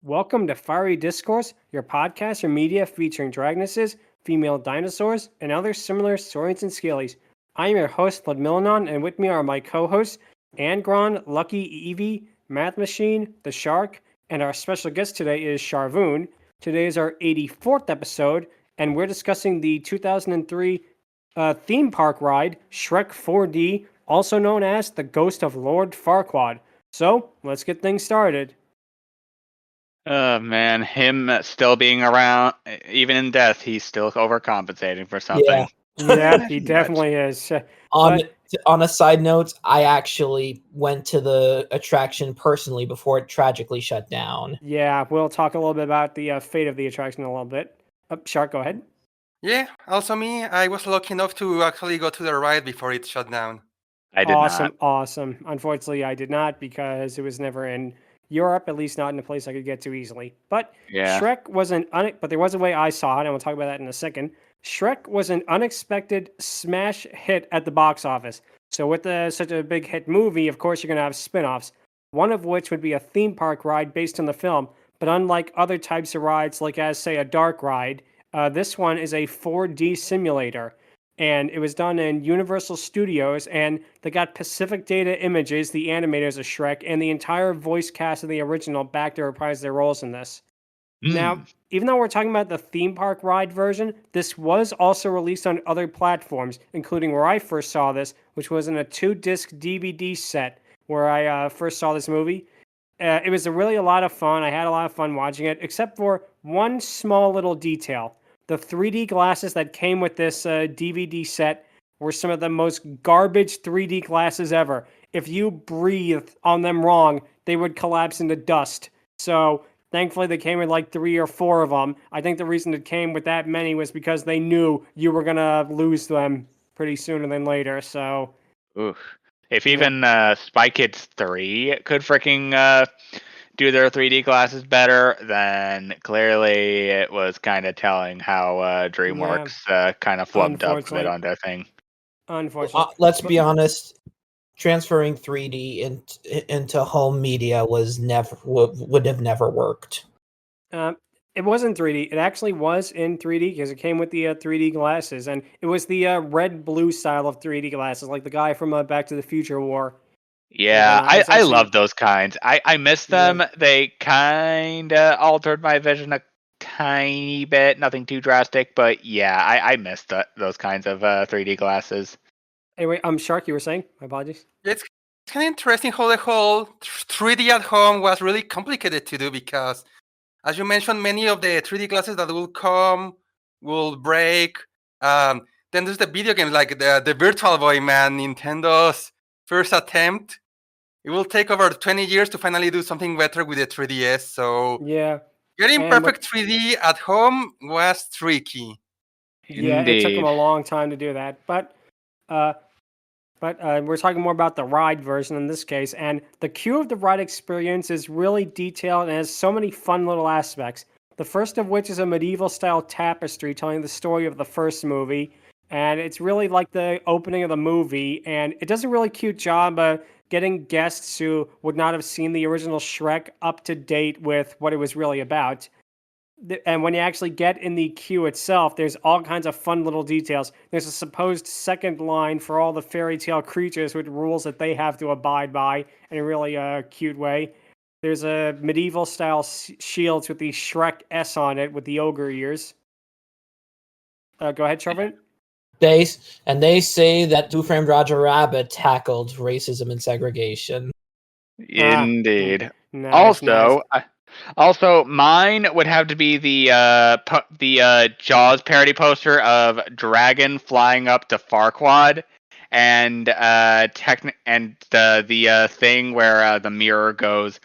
Welcome to Fiery Discourse, your podcast or media featuring dragonesses, female dinosaurs, and other similar saurians and scalies. I am your host, Ludmillanon, and with me are my co-hosts, Angron, Lucky, Eevee, Mathmachine, the Shark, and our special guest today is Sharvoun. Today is our 84th episode, and we're discussing the 2003 theme park ride, Shrek 4D, also known as the Ghost of Lord Farquaad. So, let's get things started. Oh man, him still being around, even in death, he's still overcompensating for something. Yeah, he definitely is. On a side note, I actually went to the attraction personally before it tragically shut down. Yeah, we'll talk a little bit about the fate of the attraction in a little bit. Shark, go ahead. Yeah, also me. I was lucky enough to actually go to the ride before it shut down. I did not. Awesome. Unfortunately, I did not because it was never in Europe, at least not in a place I could get to easily. But Yeah. Shrek was but there was a way I saw it, and we'll talk about that in a second. Shrek was an unexpected smash hit at the box office. So with such a big hit movie, of course you're going to have spin-offs, one of which would be a theme park ride based on the film. But unlike other types of rides, like as, say, a dark ride, this one is a 4D simulator. And it was done in Universal Studios, and they got Pacific Data Images, the animators of Shrek, and the entire voice cast of the original back to reprise their roles in this. Now, even though we're talking about the theme park ride version, this was also released on other platforms, including where I first saw this, which was in a 2-disc DVD set where I first saw this movie. It was really a lot of fun. I had a lot of fun watching it, except for one small little detail. The 3D glasses that came with this DVD set were some of the most garbage 3D glasses ever. If you breathed on them wrong, they would collapse into dust. So thankfully, they came with like 3 or 4 of them. I think the reason it came with that many was because they knew you were going to lose them pretty sooner than later. So, Oof. If even Spy Kids 3 could freaking do their 3D glasses better, then clearly it was kind of telling how DreamWorks kind of flubbed up a bit on their thing. Unfortunately. Let's be honest. Transferring 3D into home media would have never worked. It wasn't 3D. It actually was in 3D because it came with the 3D glasses, and it was the red-blue style of 3D glasses, like the guy from Back to the Future wore. Yeah, I love those kinds. I miss them. Yeah. They kind of altered my vision a tiny bit. Nothing too drastic, but yeah, I miss those kinds of 3D glasses. Anyway, Shark, you were saying? My apologies. It's kind of interesting how the whole 3D at home was really complicated to do because, as you mentioned, many of the 3D glasses that will come will break. Then there's the video games like the Virtual Boy, man, Nintendo's first attempt. It will take over 20 years to finally do something better with the 3DS. So yeah, getting perfect 3D at home was tricky. Yeah, Indeed. It took them a long time to do that. But we're talking more about the ride version in this case, and the queue of the ride experience is really detailed and has so many fun little aspects. The first of which is a medieval-style tapestry telling the story of the first movie, and it's really like the opening of the movie, and it does a really cute job of getting guests who would not have seen the original Shrek up to date with what it was really about. And when you actually get in the queue itself, there's all kinds of fun little details. There's a supposed second line for all the fairy tale creatures with rules that they have to abide by in a really cute way. There's a medieval-style shields with the Shrek S on it with the ogre ears. Go ahead, Sharvoun. They say that Who Framed Roger Rabbit tackled racism and segregation. Indeed. Nice. Also, mine would have to be the Jaws parody poster of Dragon flying up to Farquaad, and the thing where the mirror does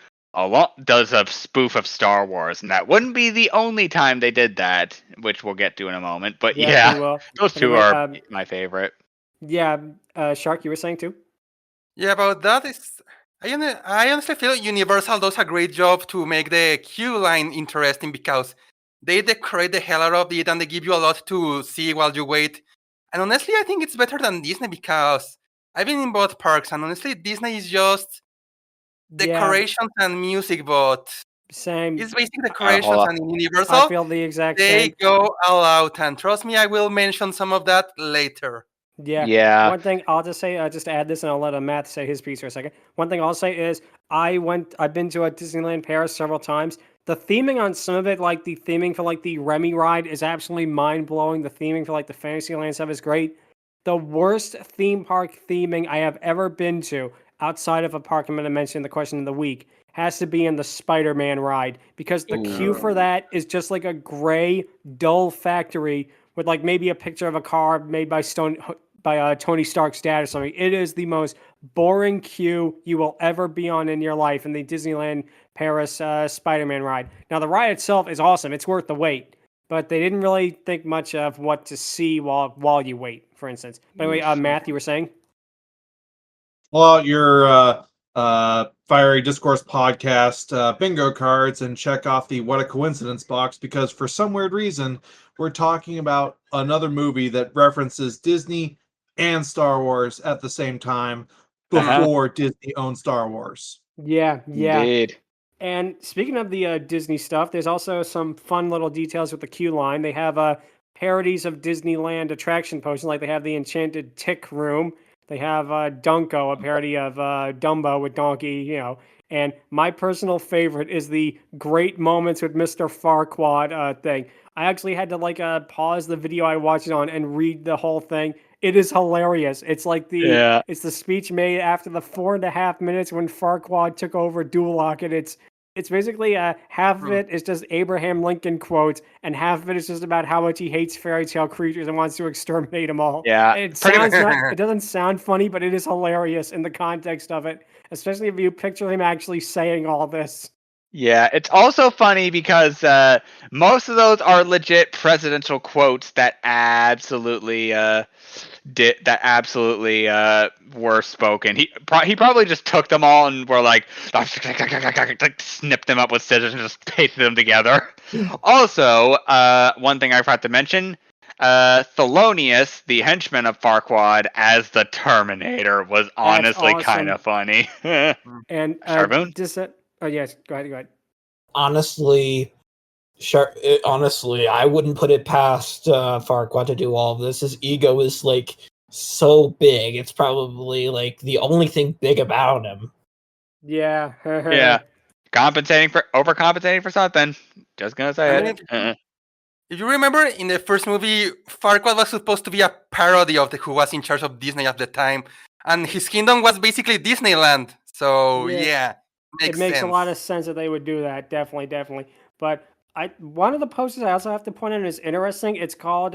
a spoof of Star Wars, and that wouldn't be the only time they did that, which we'll get to in a moment. But yeah those two are my favorite. Yeah, Shark, you were saying too? Yeah, about that is. I honestly feel Universal does a great job to make the queue line interesting because they decorate the hell out of it and they give you a lot to see while you wait. And honestly, I think it's better than Disney because I've been in both parks, and honestly, Disney is just decorations and music, but Same. It's basically the hold creations, on. and in I Universal, feel the exact they same. go all out. And trust me, I will mention some of that later. Yeah. Yeah. One thing I'll just say, just to add this, and I'll let Matt say his piece for a second. One thing I'll say is I've been to a Disneyland Paris several times. The theming on some of it, like the theming for like the Remy ride, is absolutely mind blowing. The theming for like the Fantasyland stuff is great. The worst theme park theming I have ever been to, outside of a park I'm going to mention in the question of the week, has to be in the Spider-Man ride, because the queue for that is just like a gray, dull factory with like maybe a picture of a car made by Tony Stark's dad or something. It is the most boring queue you will ever be on in your life in the Disneyland Paris Spider-Man ride. Now the ride itself is awesome; it's worth the wait, but they didn't really think much of what to see while you wait. For instance, by the way, Matt, you were saying? Well, your Fiery Discourse podcast bingo cards and check off the What a Coincidence box, because for some weird reason, we're talking about another movie that references Disney and Star Wars at the same time before Disney owned Star Wars. Yeah. Indeed. And speaking of the Disney stuff, there's also some fun little details with the queue line. They have parodies of Disneyland attraction posters, like they have the Enchanted Tick Room. They have Dunko, a parody of Dumbo with Donkey, And my personal favorite is the Great Moments with Mr. Farquaad thing. I actually had to pause the video I watched it on and read the whole thing. It is hilarious. It's like it's the speech made after the 4.5 minutes when Farquaad took over Duloc, and it's basically half of it is just Abraham Lincoln quotes, and half of it is just about how much he hates fairy tale creatures and wants to exterminate them all. Yeah. It doesn't sound funny, but it is hilarious in the context of it, especially if you picture him actually saying all this. Yeah, it's also funny because most of those are legit presidential quotes that absolutely were spoken. He probably just took them all and were like snipped them up with scissors and just pasted them together. Also, one thing I forgot to mention, Thelonius, the henchman of Farquaad, as the Terminator was honestly kind of funny. And Sharvoun? Oh yes, go ahead. Honestly, I wouldn't put it past Farquaad to do all of this. His ego is like so big; it's probably like the only thing big about him. Yeah. Yeah, overcompensating for something. Just gonna say it. If you remember, in the first movie, Farquaad was supposed to be a parody of who was in charge of Disney at the time, and his kingdom was basically Disneyland. So yeah. It makes a lot of sense that they would do that, definitely. But one of the posters I also have to point out is interesting. It's called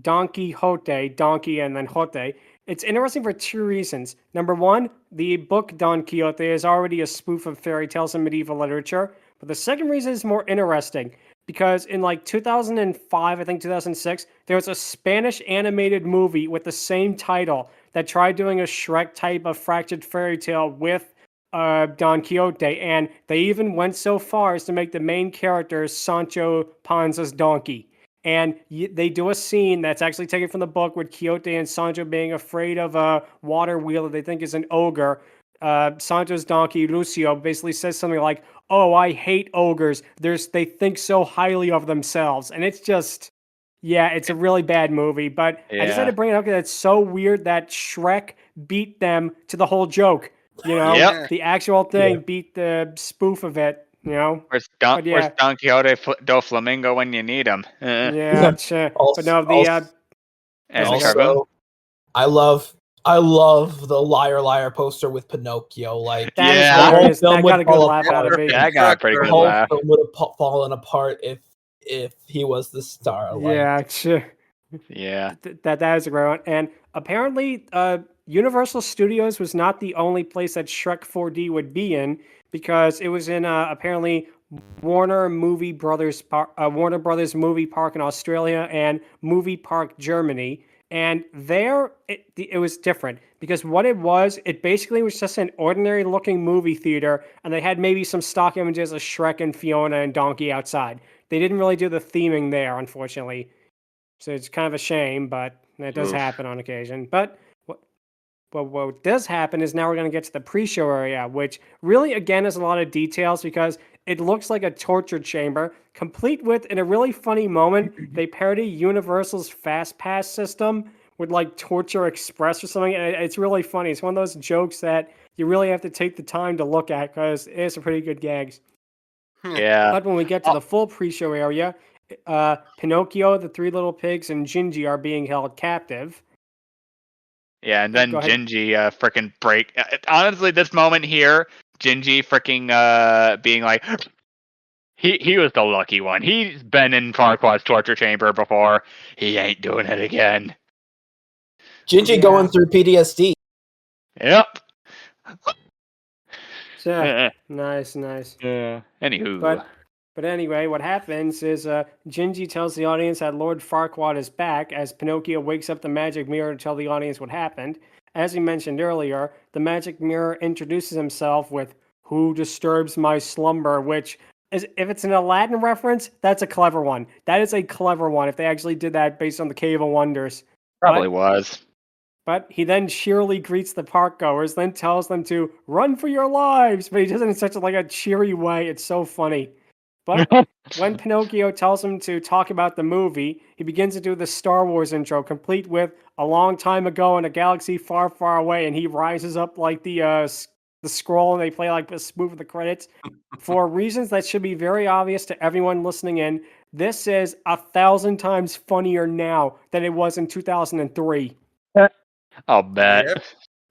Don Quixote, donkey and then Jote. It's interesting for two reasons. Number one, the book Don Quixote is already a spoof of fairy tales and medieval literature. But the second reason is more interesting, because in 2005, I think 2006, there was a Spanish animated movie with the same title that tried doing a Shrek type of fractured fairy tale with Don Quixote, and they even went so far as to make the main character Sancho Panza's donkey. And they do a scene that's actually taken from the book with Quixote and Sancho being afraid of a water wheel that they think is an ogre. Sancho's donkey, Lucio, basically says something like, "Oh, I hate ogres. They think so highly of themselves." And it's just, it's a really bad movie. But I just had to bring it up because it's so weird that Shrek beat them to the whole joke. The actual thing beat the spoof of it, Where's Don Quixote do Flamingo when you need him? Also, but no, I love the liar poster with Pinocchio. Like that is hilarious. That got a good laugh out of me. That got a pretty good The laugh. whole film would have fallen apart if he was the star. Yeah. That is a great one. And apparently, Universal Studios was not the only place that Shrek 4D would be in, because it was in apparently Warner Brothers Movie Park in Australia and Movie Park Germany. And there, it was different, because what it basically was just an ordinary looking movie theater, and they had maybe some stock images of Shrek and Fiona and Donkey outside. They didn't really do the theming there, unfortunately. So it's kind of a shame, but that does happen on occasion. But what does happen is now we're going to get to the pre-show area, which really, again, is a lot of details, because it looks like a torture chamber, complete with, in a really funny moment, they parody Universal's Fast Pass system with like Torture Express or something. And it's really funny. It's one of those jokes that you really have to take the time to look at because it's some pretty good gags. Yeah. But when we get to the full pre-show area, Pinocchio, the three little pigs, and Gingy are being held captive. Yeah, and then Go ahead. Gingy freaking break. Honestly, this moment here, Gingy freaking being like, he was the lucky one. He's been in Farquaad's torture chamber before. He ain't doing it again. Gingy Yeah. going through PTSD. Yep. So, nice. Anywho. But anyway, what happens is Gingy tells the audience that Lord Farquaad is back as Pinocchio wakes up the magic mirror to tell the audience what happened. As we mentioned earlier, the magic mirror introduces himself with "Who disturbs my slumber?" which is, if it's an Aladdin reference, that's a clever one. That is a clever one if they actually did that based on the Cave of Wonders. Probably was. But he then cheerily greets the park goers, then tells them to run for your lives. But he does it in such a cheery way. It's so funny. But when Pinocchio tells him to talk about the movie, he begins to do the Star Wars intro, complete with "a long time ago in a galaxy far, far away," and he rises up like the scroll, and they play like a spoof of the credits. For reasons that should be very obvious to everyone listening in, this is 1,000 times funnier now than it was in 2003. I'll bet. Yep.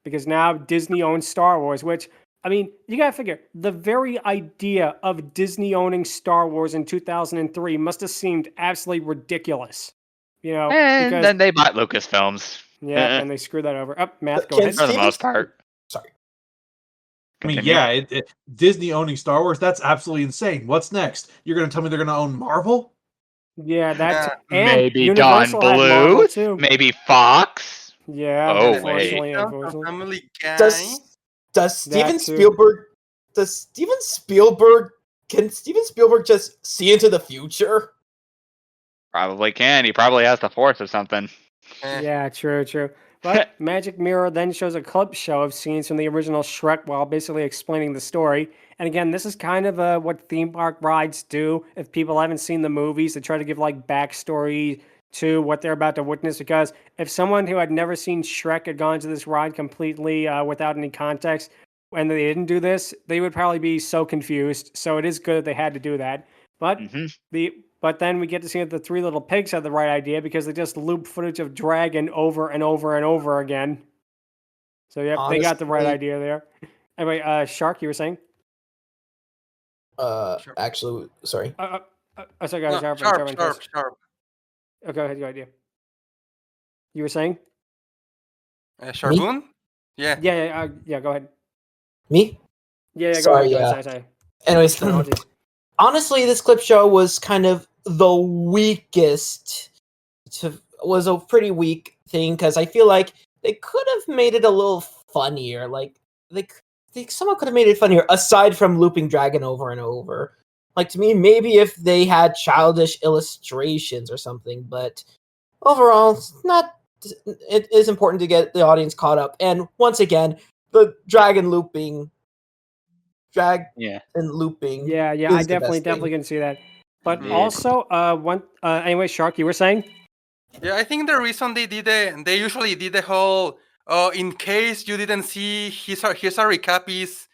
Because now Disney owns Star Wars, which, I mean, you gotta figure, the very idea of Disney owning Star Wars in 2003 must have seemed absolutely ridiculous. You know, And because, then they bought Lucasfilms. yeah, and they screwed that over. Math, go Can ahead. For the most part. Sorry. I mean, Continue. yeah, Disney owning Star Wars, that's absolutely insane. What's next? You're going to tell me they're going to own Marvel? Yeah, that's, and Maybe Don Universal had Marvel Bluth. too. Maybe Fox. Yeah, Oh, unfortunately, wait. unfortunately. Family Guy. Does Steven That too. Spielberg? Can Steven Spielberg just see into the future? Probably can. He probably has the Force or something. Yeah, true. But Magic Mirror then shows a clip show of scenes from the original Shrek while basically explaining the story. And again, this is kind of what theme park rides do. If people haven't seen the movies, they try to give like backstory to what they're about to witness. Because if someone who had never seen Shrek had gone to this ride completely without any context, and they didn't do this, they would probably be so confused. So it is good that they had to do that. But But then we get to see that the three little pigs had the right idea because they just loop footage of Dragon over and over and over again. So yep, they got the right Honestly- idea there. Anyway, Shark, you were saying? Actually, sorry. Sorry, No, guys. sharp. Oh, go ahead, go ahead. You were saying? Sharvoun? Yeah. Yeah, go ahead. Me? Yeah, go Sorry, ahead. Sorry. Anyways, Apologies. honestly, this clip show was kind of the weakest. Was a pretty weak thing because I feel like they could have made it a little funnier. Like someone could have made it funnier aside from looping Dragon over and over. Like to me, maybe if they had childish illustrations or something. But overall, it's not. It is important to get the audience caught up. And once again, the Dragon looping. Yeah. And looping. Yeah, is I the definitely best thing. can see that. But Yeah. also, anyway, Shark, you were saying? Yeah, I think the reason they usually did the whole in case you didn't see here's a recap is,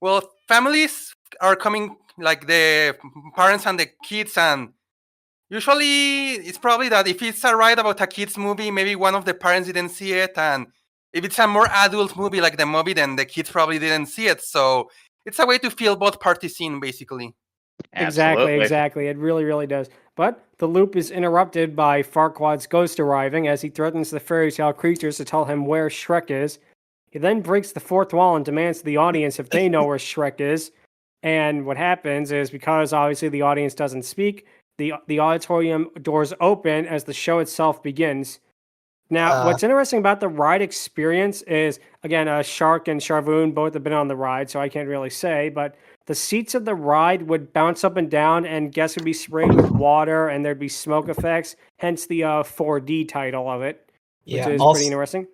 well, families are coming, like the parents and the kids, and usually it's probably that if it's a ride about a kids movie, maybe one of the parents didn't see it, and if it's a more adult movie like the movie, then the kids probably didn't see it. So it's a way to feel both parties in, basically. Absolutely. Exactly. It really does. But the loop is interrupted by Farquaad's ghost arriving as he threatens the fairy tale creatures to tell him where Shrek is. He then breaks the fourth wall and demands to the audience if they know where Shrek is. And what happens is, because obviously the audience doesn't speak, the auditorium doors open as the show itself begins. Now, what's interesting about the ride experience is, again, Shark and Sharvoun both have been on the ride, so I can't really say, but the seats of the ride would bounce up and down, and guests would be sprayed with water, and there'd be smoke effects, hence the 4D title of it, which is pretty interesting.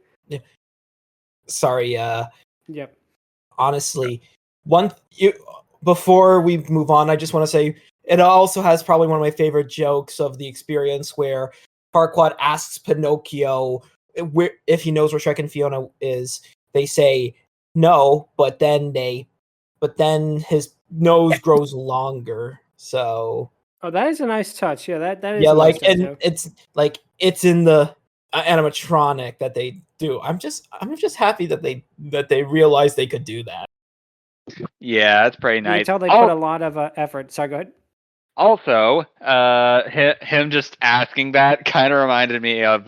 Sorry, Yep. honestly, before we move on, I just want to say it also has probably one of my favorite jokes of the experience where Farquaad asks Pinocchio if he knows where Shrek and Fiona is. They say no, but then his nose grows longer. So Oh, that is a nice touch. Yeah, that is yeah, a nice like, touch, and yeah. it's in the animatronic that they do. I'm just happy that they realized they could do that. Yeah, that's pretty You can nice. tell they put a lot of effort. Sorry, go ahead. Also, him just asking that kind of reminded me of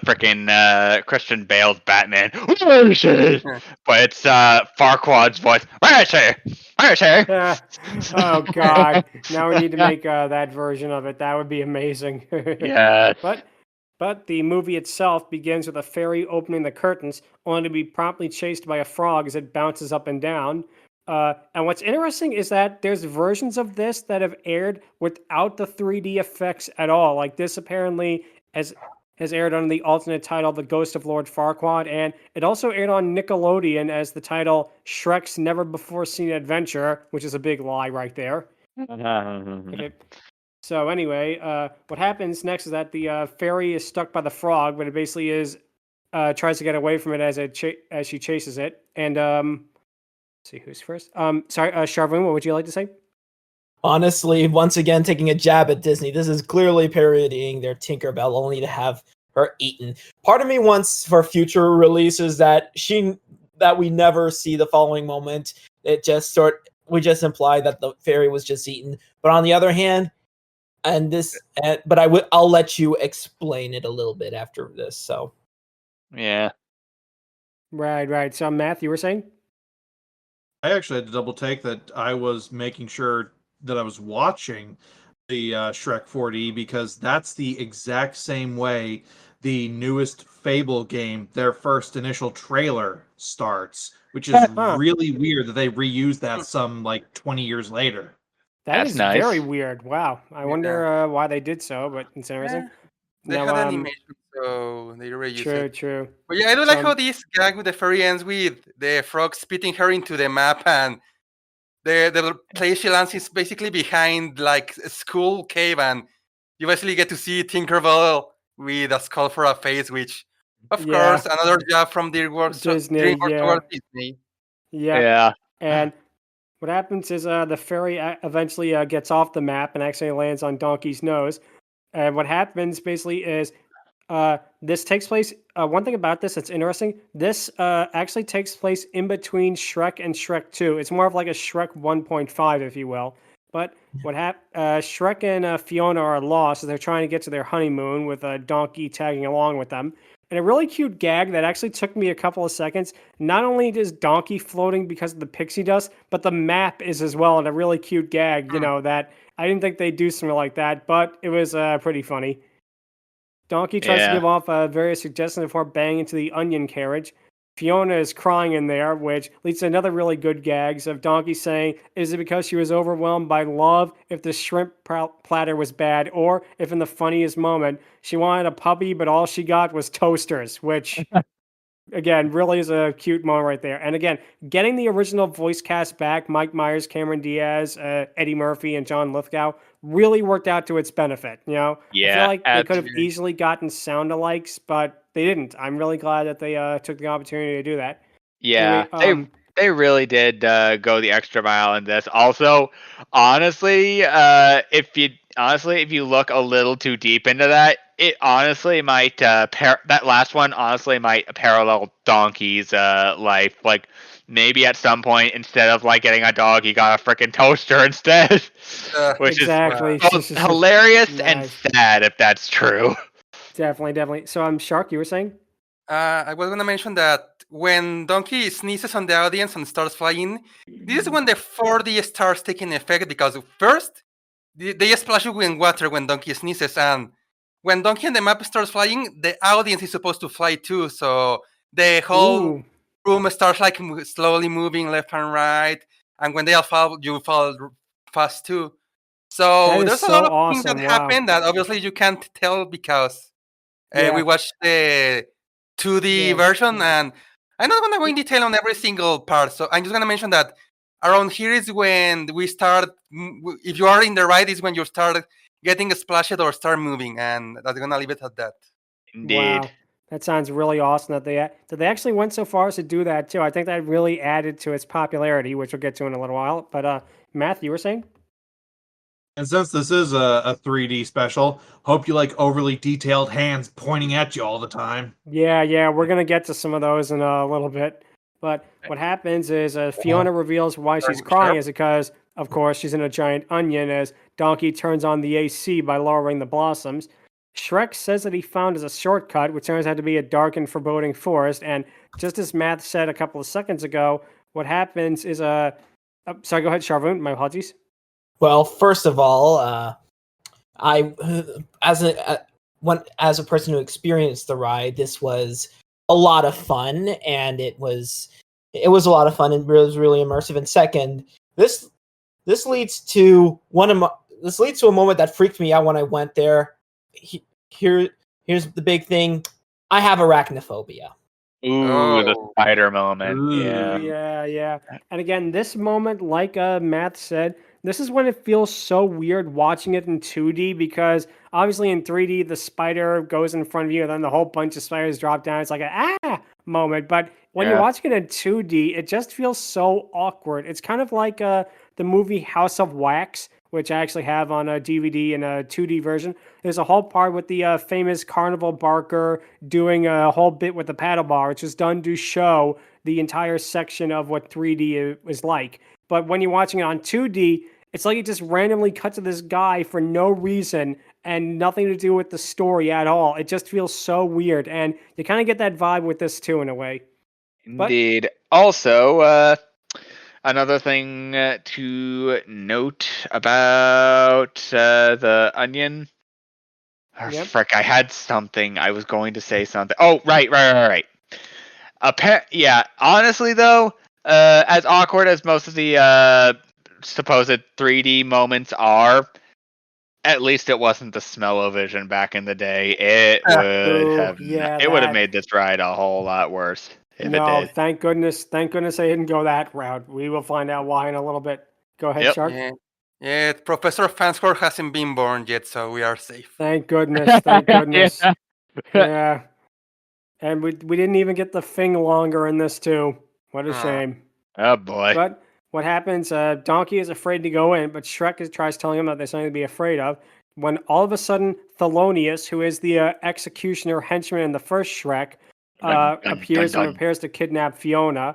freaking Christian Bale's Batman. Where is he? But it's Farquaad's voice. Where is he? Where is he? Oh God! Now we need to make that version of it. That would be amazing. Yes. But the movie itself begins with a fairy opening the curtains, only to be promptly chased by a frog as it bounces up and down. And what's interesting is that there's versions of this that have aired without the 3D effects at all. Like this apparently has aired under the alternate title The Ghost of Lord Farquaad, and it also aired on Nickelodeon as the title Shrek's Never Before Seen Adventure, which is a big lie right there. Okay. So anyway, what happens next is that the fairy is stuck by the frog, but it basically tries to get away from it as she chases it. And let's see who's first. Sorry, Sharvoun, what would you like to say? Honestly, once again, taking a jab at Disney, this is clearly parodying their Tinkerbell, only to have her eaten. Part of me wants for future releases that we never see the following moment. We just imply that the fairy was just eaten. But on the other hand, I'll let you explain it a little bit after this. So, yeah, right. So, Matt, you were saying? I actually had to double take that. I was making sure that I was watching the Shrek 4D because that's the exact same way the newest Fable game, their first initial trailer starts, which is really weird that they reused that some like 20 years later. That's nice. Very weird. Wow. I wonder why they did so, but it's interesting. They had animation, so they reused it. True. But yeah, I do like how this gag with the fairy ends with the frog spitting her into the map, and the place she lands is basically behind like a school cave, and you basically get to see Tinkerbell with a skull for a face, which, of course, another job from DreamWorks towards Disney. Yeah. And what happens is the fairy eventually gets off the map and actually lands on Donkey's nose. And what happens basically is this takes place. One thing about this that's interesting, this actually takes place in between Shrek and Shrek 2. It's more of like a Shrek 1.5, if you will. But Shrek and Fiona are lost as they're trying to get to their honeymoon with a donkey tagging along with them. And a really cute gag that actually took me a couple of seconds. Not only is Donkey floating because of the pixie dust, but the map is as well, and a really cute gag, that I didn't think they'd do something like that, but it was pretty funny. Donkey tries to give off various suggestions before banging into the onion carriage. Fiona is crying in there, which leads to another really good gags of Donkey saying, is it because she was overwhelmed by love if the shrimp platter was bad, or if in the funniest moment she wanted a puppy but all she got was toasters, which again really is a cute moment right there. And again, getting the original voice cast back, Mike Myers, Cameron Diaz, Eddie Murphy, and John Lithgow, really worked out to its benefit. I feel like they could have easily gotten sound-alikes, but they didn't. I'm really glad that they took the opportunity to do that. Yeah, Anyway, they really did go the extra mile in this. Also, honestly, if you look a little too deep into that, it honestly might that last one honestly might parallel Donkey's life. Like maybe at some point, instead of like getting a dog, he got a freaking toaster instead, which is both hilarious and sad if that's true. Definitely. So, Shark, you were saying? I was going to mention that when Donkey sneezes on the audience and starts flying, this is when the 4D starts taking effect, because first, they splash you in water when Donkey sneezes, and when Donkey and the map starts flying, the audience is supposed to fly too, so the whole room starts like slowly moving left and right, and when they all fall, you fall fast too. So there's a lot of things that happen that obviously you can't tell because we watched the 2D version, and I'm not going to go in detail on every single part. So I'm just going to mention that around here is when we start. If you are in the ride, is when you start getting splashed or start moving, and that's gonna leave it at that. Indeed. Wow. That sounds really awesome that they actually went so far as to do that too. I think that really added to its popularity, which we'll get to in a little while. But Matt, you were saying? And since this is a 3D special, hope you like overly detailed hands pointing at you all the time. Yeah, we're gonna get to some of those in a little bit. But what happens is Fiona reveals why she's crying is because, of course, she's in a giant onion as Donkey turns on the AC by lowering the blossoms. Shrek says that he found as a shortcut, which turns out to be a dark and foreboding forest. And just as Matt said a couple of seconds ago, what happens is sorry, go ahead, Sharvoun. My apologies. Well, first of all, I as a person who experienced the ride, this was a lot of fun, and it was a lot of fun and it was really immersive. And second, this leads to a moment that freaked me out when I went there. Here's the big thing: I have arachnophobia. Ooh, the Oh. spider moment. Ooh. Yeah. And again, this moment, like Matt said, this is when it feels so weird watching it in 2D because obviously in 3D the spider goes in front of you and then the whole bunch of spiders drop down. It's like a moment. But when you're Yeah. watching it in 2D, it just feels so awkward. It's kind of like the movie House of Wax, which I actually have on a DVD in a 2D version. There's a whole part with the famous carnival barker doing a whole bit with the paddle bar, which was done to show the entire section of what 3D is like. But when you're watching it on 2D, it's like it just randomly cuts to this guy for no reason and nothing to do with the story at all. It just feels so weird. And you kind of get that vibe with this too, in a way. Indeed. Also, another thing to note about the onion. Yep. Frick, I had something. I was going to say something. Oh, right. Yeah, honestly, though, as awkward as most of the supposed 3D moments are, at least it wasn't the smell-o-vision back in the day. It would have made this ride a whole lot worse if it No, did. thank goodness they didn't go that route. We will find out why in a little bit. Go ahead, Yep. Shark. Yeah, Professor Fanscore hasn't been born yet, so we are safe. Thank goodness. Thank goodness. Yeah. Yeah. And we didn't even get the thing longer in this too. What a Aw. shame. Oh boy. But what happens? Donkey is afraid to go in, but Shrek tries telling him that there's something to be afraid of. When all of a sudden Thelonius, who is the executioner henchman in the first Shrek, appears and prepares to kidnap Fiona.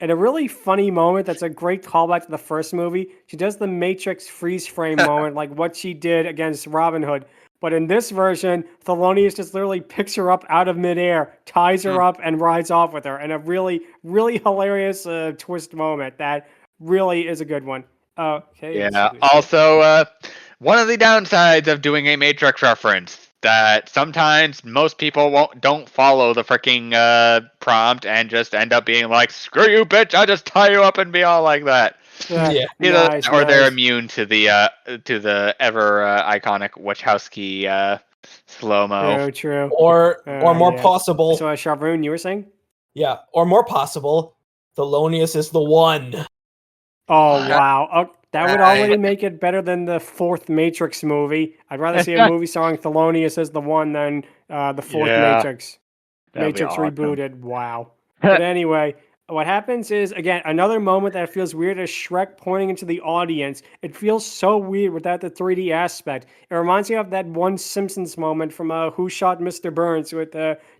In a really funny moment, that's a great callback to the first movie. She does the Matrix freeze frame moment, like what she did against Robin Hood. But in this version, Thelonius just literally picks her up out of midair, ties her up, and rides off with her. And a really, really hilarious twist moment that really is a good one. Okay. Yeah. Also, one of the downsides of doing a Matrix reference that sometimes most people don't follow the freaking prompt and just end up being like, "Screw you, bitch! I'll just tie you up and be all like that." Yeah. Nice, or they're nice. immune to the ever iconic Wachowski slow mo. True. Or more yeah. possible, So, Sharvoun, you were saying? yeah, or more possible, Thelonious is the one. Oh, Yeah. wow. Oh, that would Right. already make it better than the fourth Matrix movie. I'd rather see a movie starring Thelonious as the one than the fourth Yeah. Matrix. That'd be Matrix awesome. rebooted. Wow. But anyway, what happens is, again, another moment that feels weird is Shrek pointing into the audience. It feels so weird without the 3D aspect. It reminds me of that one Simpsons moment from Who Shot Mr. Burns with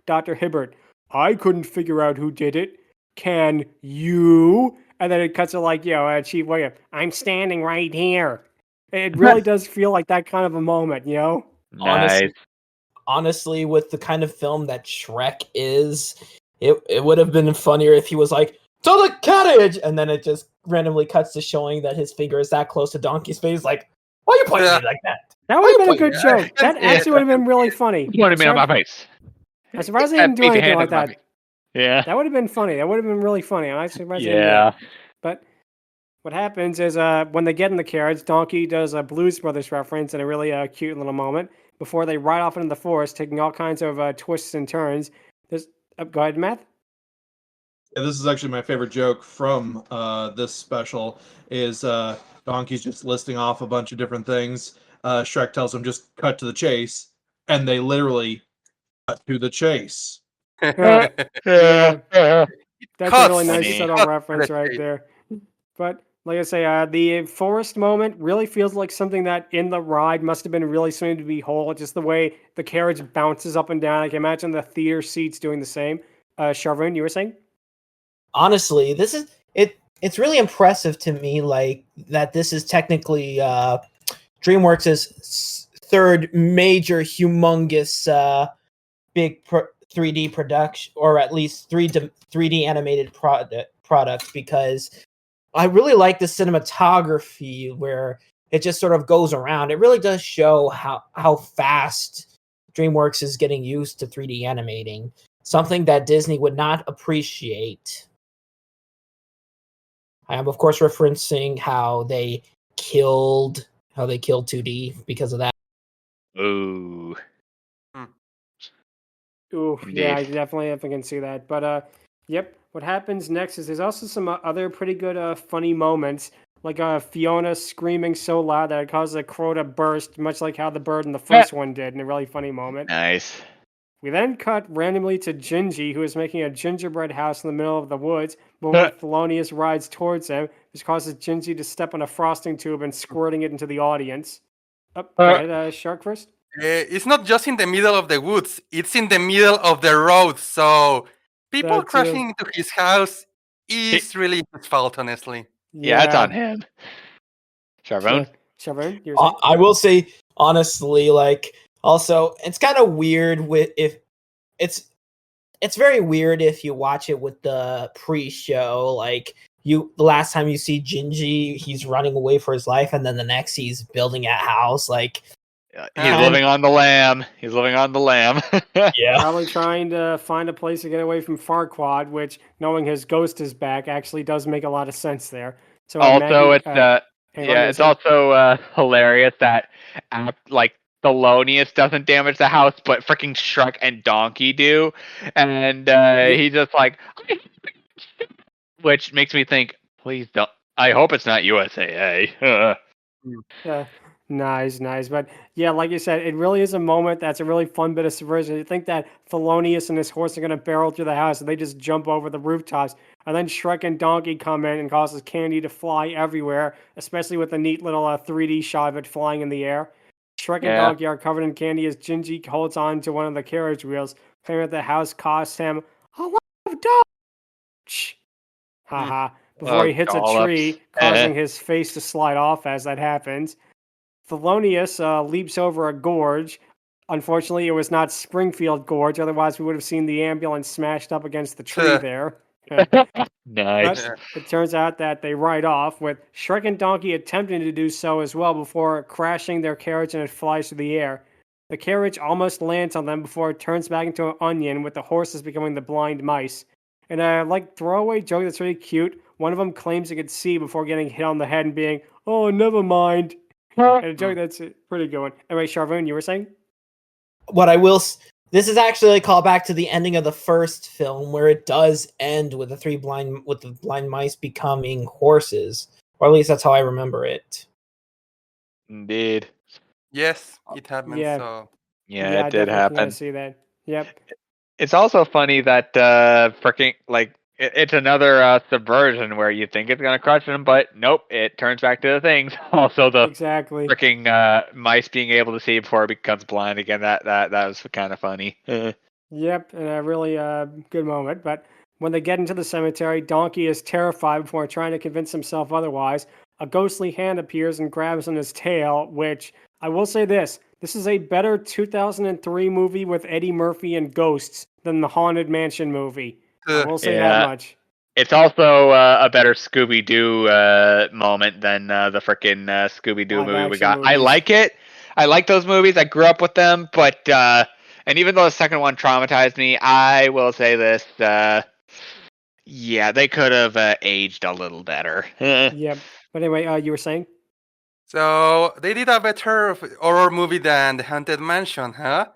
Dr. Hibbert. I couldn't figure out who did it. Can you? And then it cuts to like, Chief Wiggum, I'm standing right here. It really does feel like that kind of a moment, you know? Nice. Honestly, with the kind of film that Shrek is, it would have been funnier if he was like, to the cottage! And then it just randomly cuts to showing that his finger is that close to Donkey's face. Like, why are you pointing at me like that? That would have been a Wait, good joke. That actually would have been really funny. You want to be on my face? I'm surprised they didn't do Keep your anything hand like on my that. face. Yeah. That would have been funny. That would have been really funny. I'm actually surprised they didn't do that. But what happens is when they get in the carriage, Donkey does a Blues Brothers reference in a really cute little moment before they ride off into the forest, taking all kinds of twists and turns. Go ahead, Matt. Yeah, this is actually my favorite joke from this special. Is Donkey's just listing off a bunch of different things. Shrek tells him just cut to the chase, and they literally cut to the chase. Yeah. That's a really nice Funny. subtle reference right there. But like I say, the forest moment really feels like something that in the ride must have been really something to behold. Just the way the carriage bounces up and down. I can imagine the theater seats doing the same. Sharvoun, you were saying? Honestly, this is it. It's really impressive to me, like that. This is technically DreamWorks' third major, humongous, big 3D production, or at least 3D animated product. Because I really like the cinematography where it just sort of goes around. It really does show how fast DreamWorks is getting used to 3D animating. Something that Disney would not appreciate. I am, of course, referencing how they killed 2D because of that. Ooh. Ooh, Indeed. yeah, I definitely can see that. But yep, what happens next is there's also some other pretty good funny moments, like Fiona screaming so loud that it causes a crow to burst, much like how the bird in the first one did, in a really funny moment. Nice. We then cut randomly to Gingy, who is making a gingerbread house in the middle of the woods, but when Thelonius rides towards him, this causes Gingy to step on a frosting tube and squirting it into the audience. Go ahead, Shark first. It's not just in the middle of the woods; it's in the middle of the road. So people That too. crashing into his house is really his fault, honestly. Yeah, it's on him. Sharvoun? Sharvoun, you're saying? I will say honestly, like also it's kind of weird it's very weird if you watch it with the pre-show. Like the last time you see Gingy, he's running away for his life, and then the next he's building a house. Like He's living on the lamb. He's living on the lamb. yeah, Probably trying to find a place to get away from Farquaad, which, knowing his ghost is back, actually does make a lot of sense there. So Also, Maggie, it's Angron, it's you're saying? also hilarious that like Thelonius doesn't damage the house, but freaking Shrek and Donkey do, and he's just like, which makes me think, please don't. I hope it's not USAA. Yeah, nice. But yeah, like you said, it really is a moment that's a really fun bit of subversion. You think that Thelonius and his horse are going to barrel through the house, and they just jump over the rooftops. And then Shrek and Donkey come in and causes candy to fly everywhere, especially with a neat little 3D shot of it flying in the air. Shrek and Yeah. Donkey are covered in candy as Gingy holds on to one of the carriage wheels, claiming that the house cost him a lot of dollars. Haha. Before he hits a dollops. tree, causing his face to slide off as that happens. Thelonius leaps over a gorge. Unfortunately, it was not Springfield Gorge. Otherwise, we would have seen the ambulance smashed up against the tree there. Nice. But it turns out that they ride off, with Shrek and Donkey attempting to do so as well before crashing their carriage and it flies through the air. The carriage almost lands on them before it turns back into an onion, with the horses becoming the blind mice. And like throwaway joke that's really cute. One of them claims it could see before getting hit on the head and being, "Oh, never mind." And a joke that's a pretty good one. Anyway, Sharvoun, you were saying? what I will. This is actually a callback to the ending of the first film, where it does end with the blind mice becoming horses, or at least that's how I remember it. Indeed. Yes, it happened. Yeah. So Yeah, I it did definitely can happen. see that. Yep. It's also funny that freaking like it's another subversion where you think it's gonna crush them, but nope, it turns back to the things. Also, the Exactly. freaking mice being able to see before it becomes blind again. That was kind of funny. Yep, and a really good moment. But when they get into the cemetery, Donkey is terrified before trying to convince himself otherwise. A ghostly hand appears and grabs on his tail, which I will say this is a better 2003 movie with Eddie Murphy and ghosts than the Haunted Mansion movie. I will say that much. It's also a better Scooby Doo moment than the freaking Scooby Doo movie we got. Live-action I movies. like it. I like those movies. I grew up with them, but and even though the second one traumatized me, I will say this: yeah, they could have aged a little better. Yep. But anyway, you were saying? So they did a better horror movie than The Haunted Mansion, huh?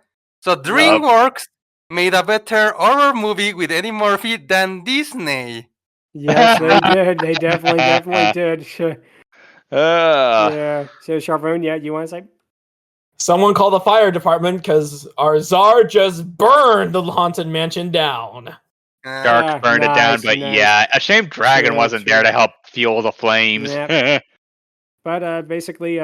So DreamWorks made a better horror movie with Eddie Murphy than Disney. Yes, they did. They definitely did. Yeah. So Sharvoun, yeah, you want to say? Someone call the fire department because our czar just burned the haunted mansion down. Dark burned it down, but yeah, a shame Dragon wasn't there to help fuel the flames. Yep. But basically,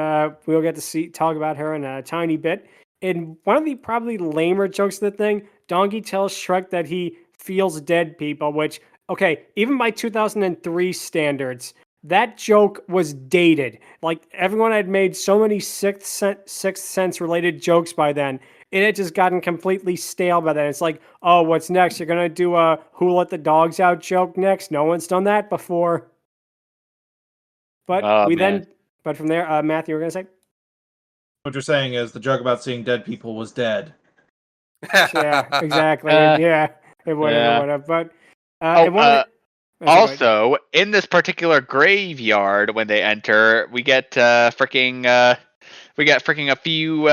we'll get to talk about her in a tiny bit. In one of the probably lamer jokes of the thing, Donkey tells Shrek that he feels dead people, which, okay, even by 2003 standards, that joke was dated. Like, everyone had made so many Sixth Sense related jokes by then. It had just gotten completely stale by then. It's like, oh, what's next? You're going to do a who let the dogs out joke next? No one's done that before. But But from there, Matthew, you were going to say? What you're saying is the joke about seeing dead people was dead. Yeah, exactly. Yeah, it would have. But also, in this particular graveyard, when they enter, we get freaking a few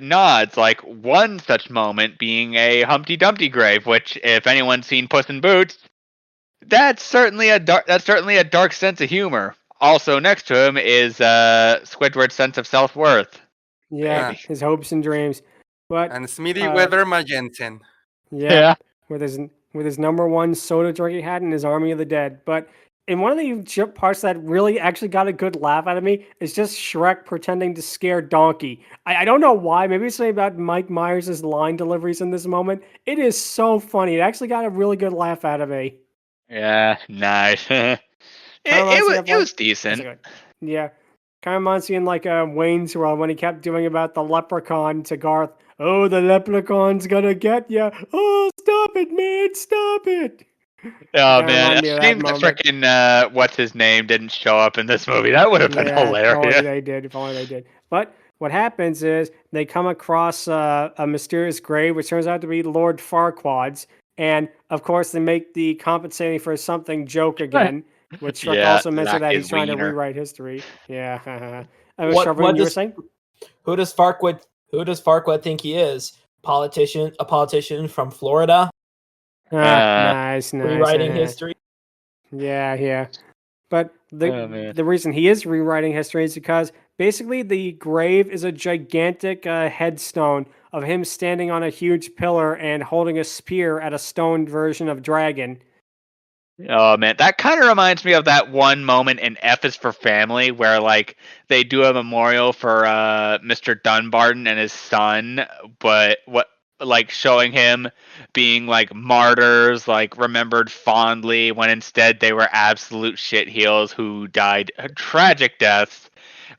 nods. Like one such moment being a Humpty Dumpty grave, which, if anyone's seen Puss in Boots, that's certainly a dark sense of humor. Also, next to him is Squidward's sense of self-worth. Yeah, his hopes and dreams. But and Smithy Weather Jensen. Yeah, with his number one soda drinking hat and his Army of the Dead. But in one of the parts that really actually got a good laugh out of me is just Shrek pretending to scare Donkey. I don't know why. Maybe it's something about Mike Myers' line deliveries in this moment. It is so funny. It actually got a really good laugh out of me. Yeah, nice. it was decent. Yeah. Kind of reminds me in like Wayne's World when he kept doing about the leprechaun to Garth. Oh, the leprechaun's gonna get ya. Oh, stop it, man. Stop it. Oh, man. A shame that freaking, what's his name didn't show up in this movie. That would have been hilarious. If only they did. But what happens is they come across a mysterious grave, which turns out to be Lord Farquaad's. And, of course, they make the compensating for something joke again. Which Shrek also mentioned that he's trying to rewrite history. Yeah. Sharvoun, you were saying? Who does Farquaad think he is? A politician from Florida? Nice. Rewriting history? Yeah. But the reason he is rewriting history is because basically the grave is a gigantic headstone of him standing on a huge pillar and holding a spear at a stone version of Dragon. Oh man, that kind of reminds me of that one moment in F is for Family where like they do a memorial for Mr. Dunbarton and his son, but showing him being like martyrs, like remembered fondly, when instead they were absolute shitheels who died tragic deaths.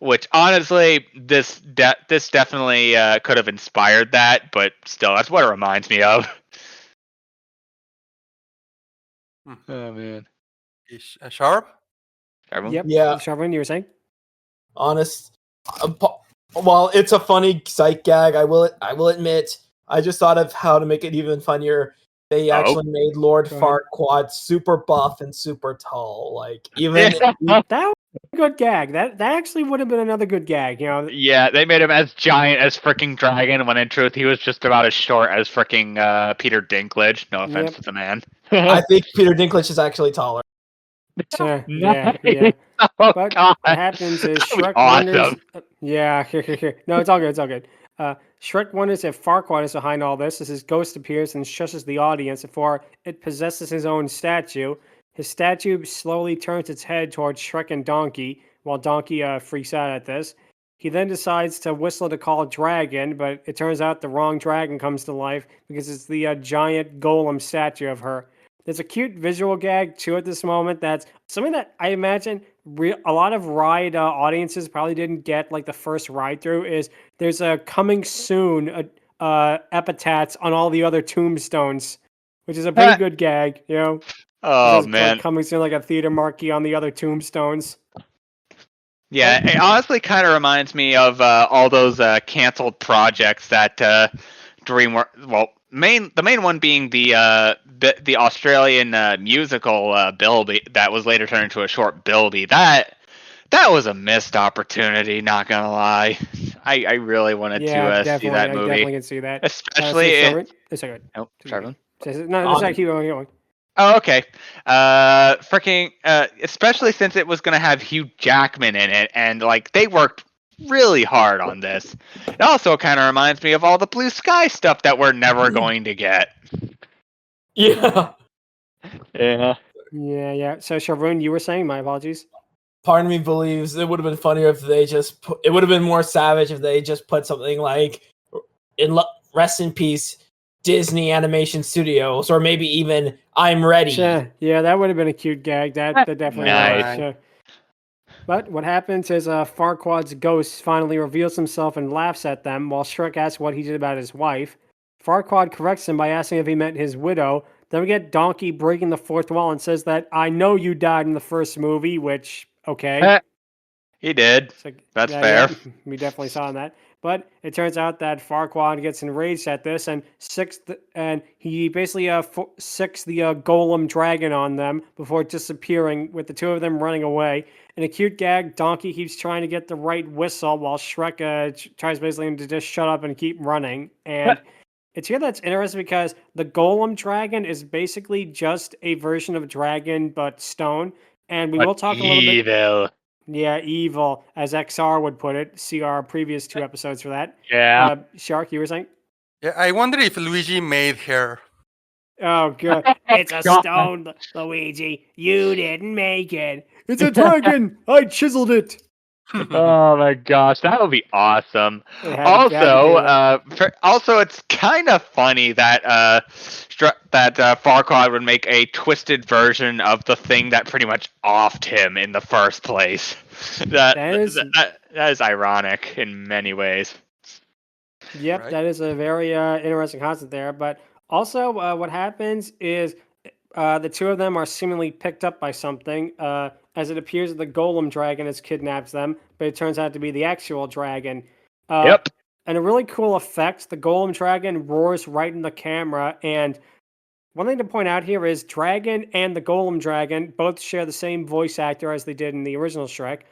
Which honestly, this definitely could have inspired that, but still, that's what it reminds me of. Oh man. Sharp? Yep. Yeah. Sharvoun, you were saying? Honest. While it's a funny sight gag, I will admit, I just thought of how to make it even funnier. They actually made Lord Farquaad super buff and super tall. Like even that was a good gag. That actually would have been another good gag, you know. Yeah, they made him as giant as freaking Dragon, when in truth he was just about as short as freaking Peter Dinklage. No offense to the man. I think Peter Dinklage is actually taller. Yeah. But what happens is Shrek wonders. Yeah. No, it's all good. Shrek wonders if Farquaad is behind all this as his ghost appears and shushes the audience before it possesses his own statue. His statue slowly turns its head towards Shrek and Donkey, while Donkey freaks out at this. He then decides to whistle to call Dragon, but it turns out the wrong dragon comes to life because it's the giant golem statue of her. There's a cute visual gag, too, at this moment that's something that I imagine a lot of ride audiences probably didn't get, like, the first ride-through, is there's a coming soon epitaphs on all the other tombstones, which is a pretty good gag, you know? Oh, man. Like, coming soon, like a theater marquee on the other tombstones. Yeah, it honestly kind of reminds me of all those canceled projects that DreamWorks. Well, the main one being the Australian musical Bilby that was later turned into a short Bilby. That That was a missed opportunity. Not gonna lie, I really wanted Yeah, to see definitely. that I movie, definitely can see that. especially it. It's okay. Oh, Sharvoun. No, it's like keep going. Oh, okay. Freaking, especially since it was gonna have Hugh Jackman in it, and like they worked really hard on this. It also kind of reminds me of all the Blue Sky stuff that we're never going to get. Yeah. Yeah. Yeah. So Sharvoun, you were saying, my apologies. Part of me believes it would have been funnier if they just put, it would have been more savage if they just put something like rest in peace Disney Animation Studios, or maybe even I'm ready. Yeah, that would have been a cute gag. That definitely Nice. was. But what happens is Farquaad's ghost finally reveals himself and laughs at them while Shrek asks what he did about his wife. Farquaad corrects him by asking if he meant his widow. Then we get Donkey breaking the fourth wall and says that I know you died in the first movie, which, okay. He did. So, That's yeah, fair. yeah, we definitely saw that. But it turns out that Farquaad gets enraged at this and he basically sicks the golem dragon on them before disappearing, with the two of them running away. In a cute gag, Donkey keeps trying to get the right whistle while Shrek tries basically to just shut up and keep running. And it's here that's interesting because the golem dragon is basically just a version of a dragon but stone. And we will talk a little bit. Evil. Yeah, evil, as XR would put it. See our previous 2 episodes for that. Yeah. Shark, you were saying? Yeah, I wonder if Luigi made her. Oh, good. It's a stone, Luigi. You didn't make it. It's a dragon. I chiseled it. Oh my gosh, that would be awesome. They had to do that. Also, it's kind of funny that Farquaad would make a twisted version of the thing that pretty much offed him in the first place. That is ironic in many ways. Yep, Right. that is a very interesting concept there. But also, what happens is the two of them are seemingly picked up by something, as it appears that the golem dragon has kidnapped them, but it turns out to be the actual dragon. Yep. And a really cool effect, the golem dragon roars right in the camera. And one thing to point out here is Dragon and the golem dragon both share the same voice actor as they did in the original Shrek,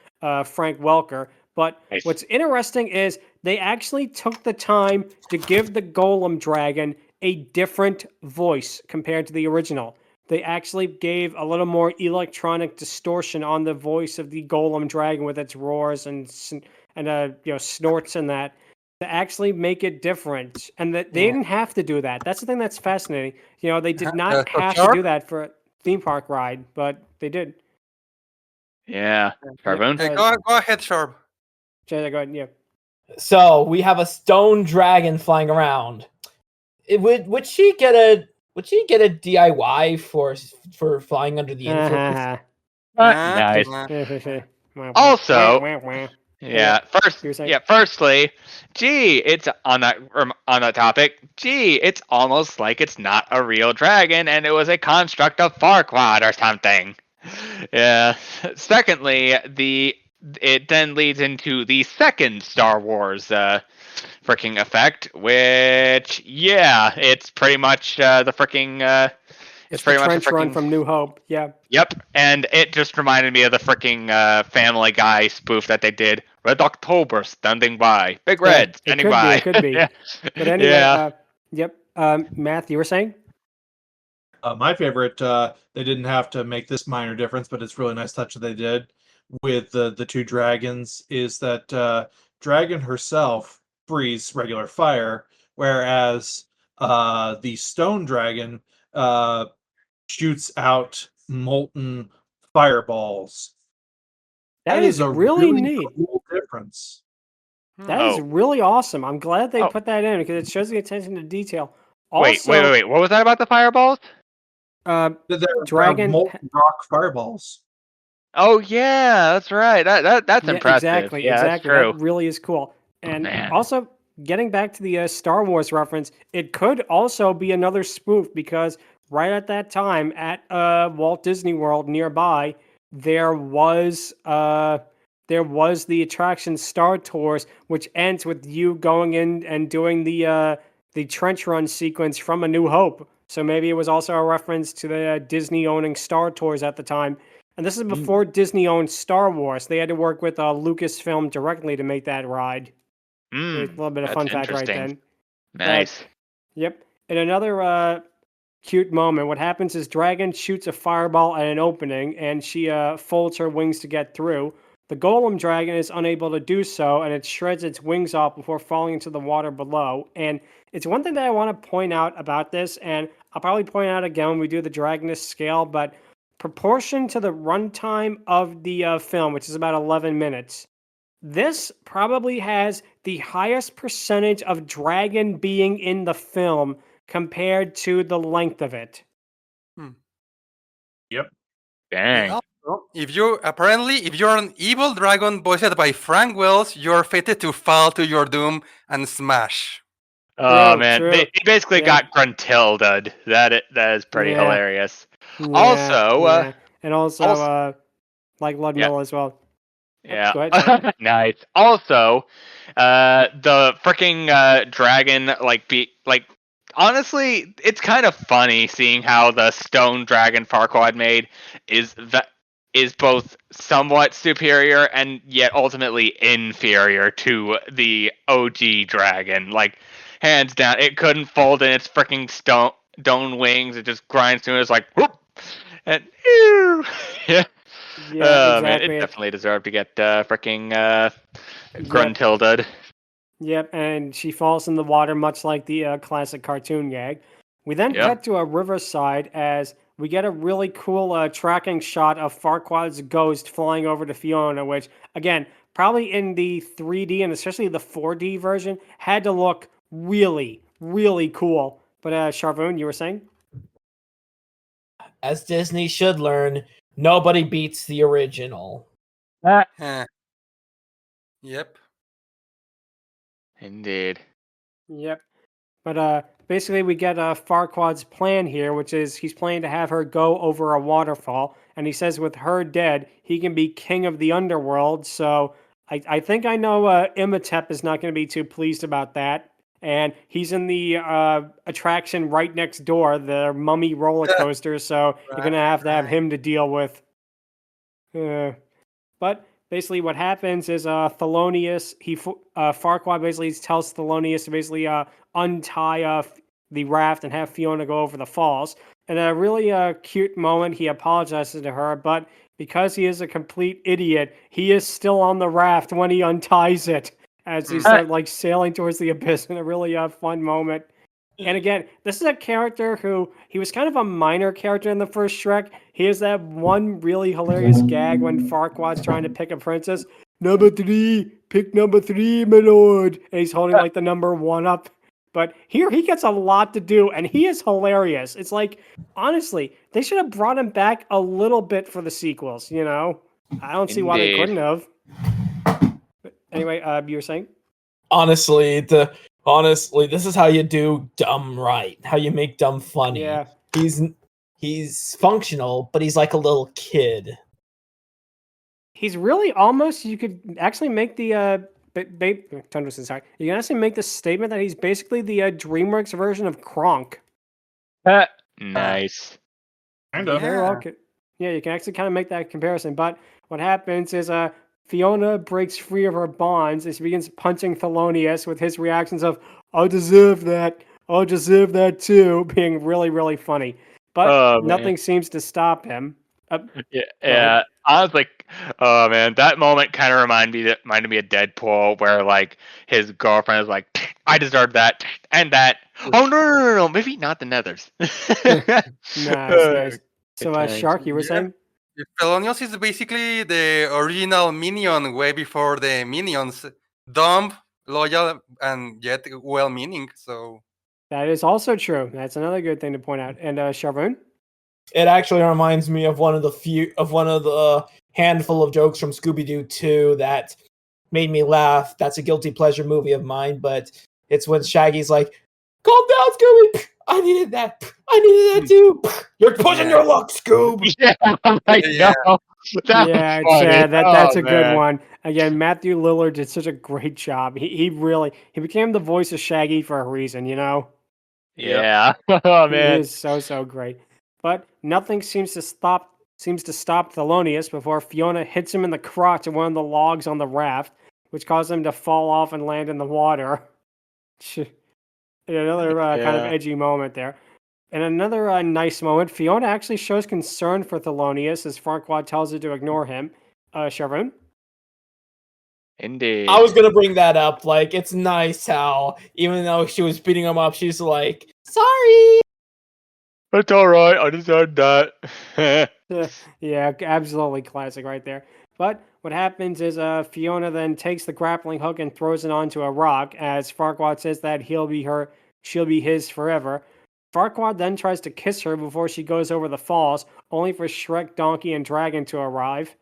Frank Welker. But Nice. What's interesting is they actually took the time to give the golem dragon a different voice compared to the original. They actually gave a little more electronic distortion on the voice of the golem dragon with its roars and snorts and that, to actually make it different. And that they didn't have to do that. That's the thing that's fascinating. They did not have to do that for a theme park ride, but they did. Yeah. Sharvoun? Okay, go ahead, Sharp. Go ahead, yeah. So we have a stone dragon flying around. Would she get a DIY for flying under the influence? Nice. Also, firstly, it's on that topic. It's almost like it's not a real dragon and it was a construct of Farquaad or something. Yeah. Secondly, it then leads into the second Star Wars freaking effect, which it's pretty much the freaking it's pretty much the trench run from New Hope. Yeah. Yep, and it just reminded me of the freaking Family Guy spoof that they did. Red October standing by. Big Red standing by. It could be. But anyway, yep. Math, you were saying? My favorite, they didn't have to make this minor difference, but it's really nice touch that they did with the two dragons, is that Dragon herself breathes regular fire, whereas the stone dragon shoots out molten fireballs. That is a really neat. Cool difference. That is really awesome. I'm glad they put that in because it shows the attention to detail. Also, wait. What was that about the fireballs? Dragon molten rock fireballs. Oh yeah, that's right. That's impressive. Exactly. That's true. That really is cool. And also, getting back to the Star Wars reference, it could also be another spoof because right at that time at Walt Disney World nearby, there was the attraction Star Tours, which ends with you going in and doing the trench run sequence from A New Hope. So maybe it was also a reference to the Disney owning Star Tours at the time. And this is before Disney owned Star Wars. They had to work with Lucasfilm directly to make that ride. There's a little bit of That's fun fact right interesting. then. Nice. Yep. In another cute moment, what happens is Dragon shoots a fireball at an opening, and she folds her wings to get through. The Golem Dragon is unable to do so, and it shreds its wings off before falling into the water below. And it's one thing that I want to point out about this, and I'll probably point out again when we do the Dragoness Scale, but proportion to the runtime of the film, which is about 11 minutes, this probably has the highest percentage of dragon being in the film compared to the length of it. Yep. Dang. If you're an evil dragon voiced by Frank Wells, you're fated to fall to your doom and smash. Oh True, man, true. they basically Yeah. got Gruntilda. That is pretty Yeah. hilarious. Yeah, Also, yeah. And also, also- like Ludmilla as well. Yeah. Go ahead, sorry. Nice. Also, the freaking dragon, honestly, it's kind of funny seeing how the stone dragon Farquaad made is both somewhat superior and yet ultimately inferior to the OG dragon. Like, hands down, it couldn't fold in its freaking stone wings. It just grinds through. It's like, whoop, and yeah. Yeah, Man, exactly. it definitely deserved to get freaking Gruntilda. Yep, and she falls in the water much like the classic cartoon gag. We then Yep. cut to a riverside as we get a really cool tracking shot of Farquaad's ghost flying over to Fiona, which, again, probably in the 3D and especially the 4D version, had to look really, really cool. But Sharvoun, you were saying? As Disney should learn, nobody beats the original. Yep. Indeed. Yep. But basically, we get Farquaad's plan here, which is he's planning to have her go over a waterfall. And he says with her dead, he can be king of the underworld. So I think I know Imhotep is not going to be too pleased about that. And he's in the attraction right next door, the mummy roller coaster. So you're going to have him to deal with. But basically, what happens is Thelonius, Farquaad basically tells Thelonius to basically untie the raft and have Fiona go over the falls. And a really cute moment, he apologizes to her, but because he is a complete idiot, he is still on the raft when he unties it as he starts sailing towards the abyss in a really fun moment. And again, this is a character who, he was kind of a minor character in the first Shrek. He has that one really hilarious gag when Farquaad's trying to pick a princess. Number 3, pick number 3, my lord. And he's holding like the number 1 up. But here he gets a lot to do, and he is hilarious. It's like, honestly, they should have brought him back a little bit for the sequels, you know? I don't see why they Indeed. couldn't have. But anyway, you were saying? Honestly, this is how you do dumb right. How you make dumb funny. Yeah. He's functional, but he's like a little kid. He's really almost, you could actually make the, sorry. You can actually make the statement that he's basically the DreamWorks version of Kronk. Nice. Kind of. Very well. Yeah, you can actually kind of make that comparison. But what happens is Fiona breaks free of her bonds and she begins punching Thelonius with his reactions of, I deserve that. I'll deserve that too, being really, really funny. But nothing seems to stop him. Yeah. I was like, oh man, that moment kind of reminded me of Deadpool, where like his girlfriend is like, I deserve that and that. Oh no, maybe not the nethers. Nice. So, Shark, you were saying? Thelonius is basically the original Minion way before the Minions. Dumb, loyal, and yet well-meaning. So That is also true. That's another good thing to point out. And Sharvoun? It actually reminds me of one of the handful of jokes from Scooby-Doo 2 that made me laugh. That's a guilty pleasure movie of mine, but it's when Shaggy's like, calm down, Scooby! I needed that. I needed that too. You're pushing your luck, Scoob. Yeah, I know. That's a good one. Again, Matthew Lillard did such a great job. He became the voice of Shaggy for a reason, you know? Yeah. Oh man. He is so great. But nothing seems to stop seems to stop Thelonius before Fiona hits him in the crotch of one of the logs on the raft, which causes him to fall off and land in the water. Another kind of edgy moment there. And another nice moment, Fiona actually shows concern for Thelonius as Farquaad tells her to ignore him. Sharvoun? Indeed. I was gonna bring that up. Like, it's nice how even though she was beating him up, she's like, "Sorry." It's all right. I deserved that. Yeah, absolutely classic right there. But what happens is Fiona then takes the grappling hook and throws it onto a rock as Farquaad says that she'll be his forever. Farquaad then tries to kiss her before she goes over the falls, only for Shrek, Donkey, and Dragon to arrive.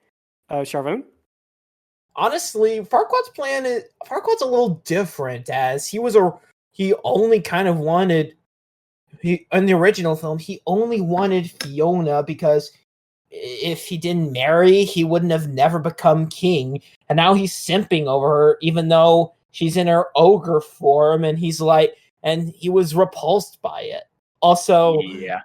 Sharvoun? Honestly, Farquaad's a little different as he only kind of wanted in the original film, he only wanted Fiona because if he didn't marry, he wouldn't have never become king. And now he's simping over her, even though she's in her ogre form, and he was repulsed by it. Also, yeah.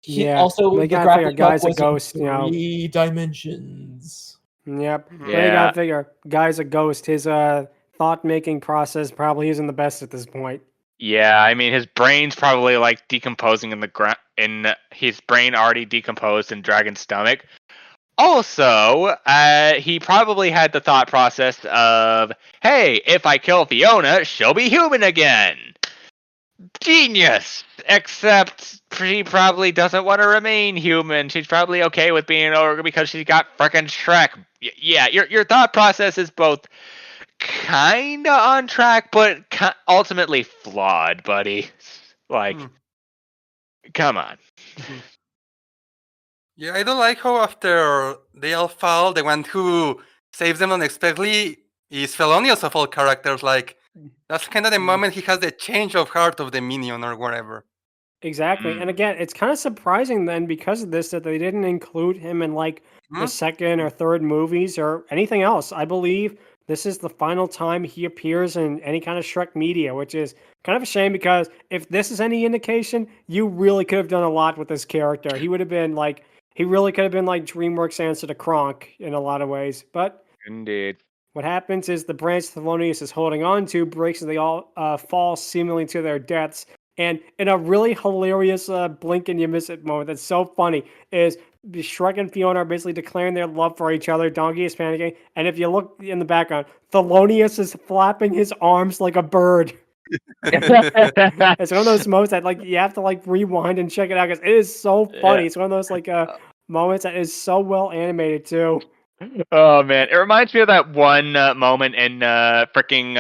The graphic guy's a was ghost, in 3 dimensions. Yep. Yeah. You gotta figure, guy's a ghost. His thought-making process probably isn't the best at this point. Yeah, I mean, his brain's probably like decomposing in the ground. In his brain already decomposed in Dragon's stomach. Also, he probably had the thought process of, "Hey, if I kill Fiona, she'll be human again." Genius. Except she probably doesn't want to remain human. She's probably okay with being an ogre because she's got frickin' Shrek. Yeah, your thought process is both kinda on track, but ultimately flawed, buddy. Like, come on. Yeah, I don't like how after they all fall, the one who saves them unexpectedly is Thelonius of all characters. Like, that's kind of the moment he has the change of heart of the minion or whatever. Exactly. And again, it's kind of surprising then because of this that they didn't include him in like the second or third movies or anything else. I believe this is the final time he appears in any kind of Shrek media, which is kind of a shame because if this is any indication, you really could have done a lot with this character. He really could have been like DreamWorks' answer to Kronk in a lot of ways. But Indeed. what happens is the branch Thelonius is holding on to breaks and they all fall seemingly to their deaths. And in a really hilarious blink and you miss it moment that's so funny is Shrek and Fiona are basically declaring their love for each other. Donkey is panicking. And if you look in the background, Thelonius is flapping his arms like a bird. It's one of those moments that like you have to like rewind and check it out because it is so funny. It's one of those like moments that is so well animated too. Oh man, it reminds me of that one moment in freaking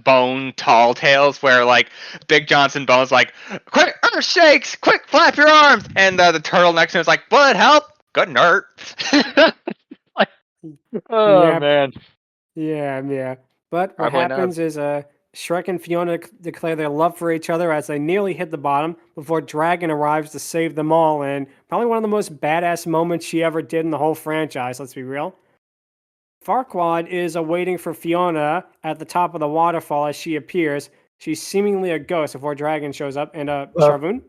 Bone Tall Tales where like Big Johnson Bone's like, "Quick, earth shakes! Quick, flap your arms!" And the turtle next to him is like, "Will it help? Couldn't hurt." Like, oh man. Yeah. But what Probably happens is Shrek and Fiona declare their love for each other as they nearly hit the bottom before Dragon arrives to save them all. And probably one of the most badass moments she ever did in the whole franchise, let's be real. Farquaad is awaiting for Fiona at the top of the waterfall as she appears. She's seemingly a ghost before Dragon shows up. And Sharvoun?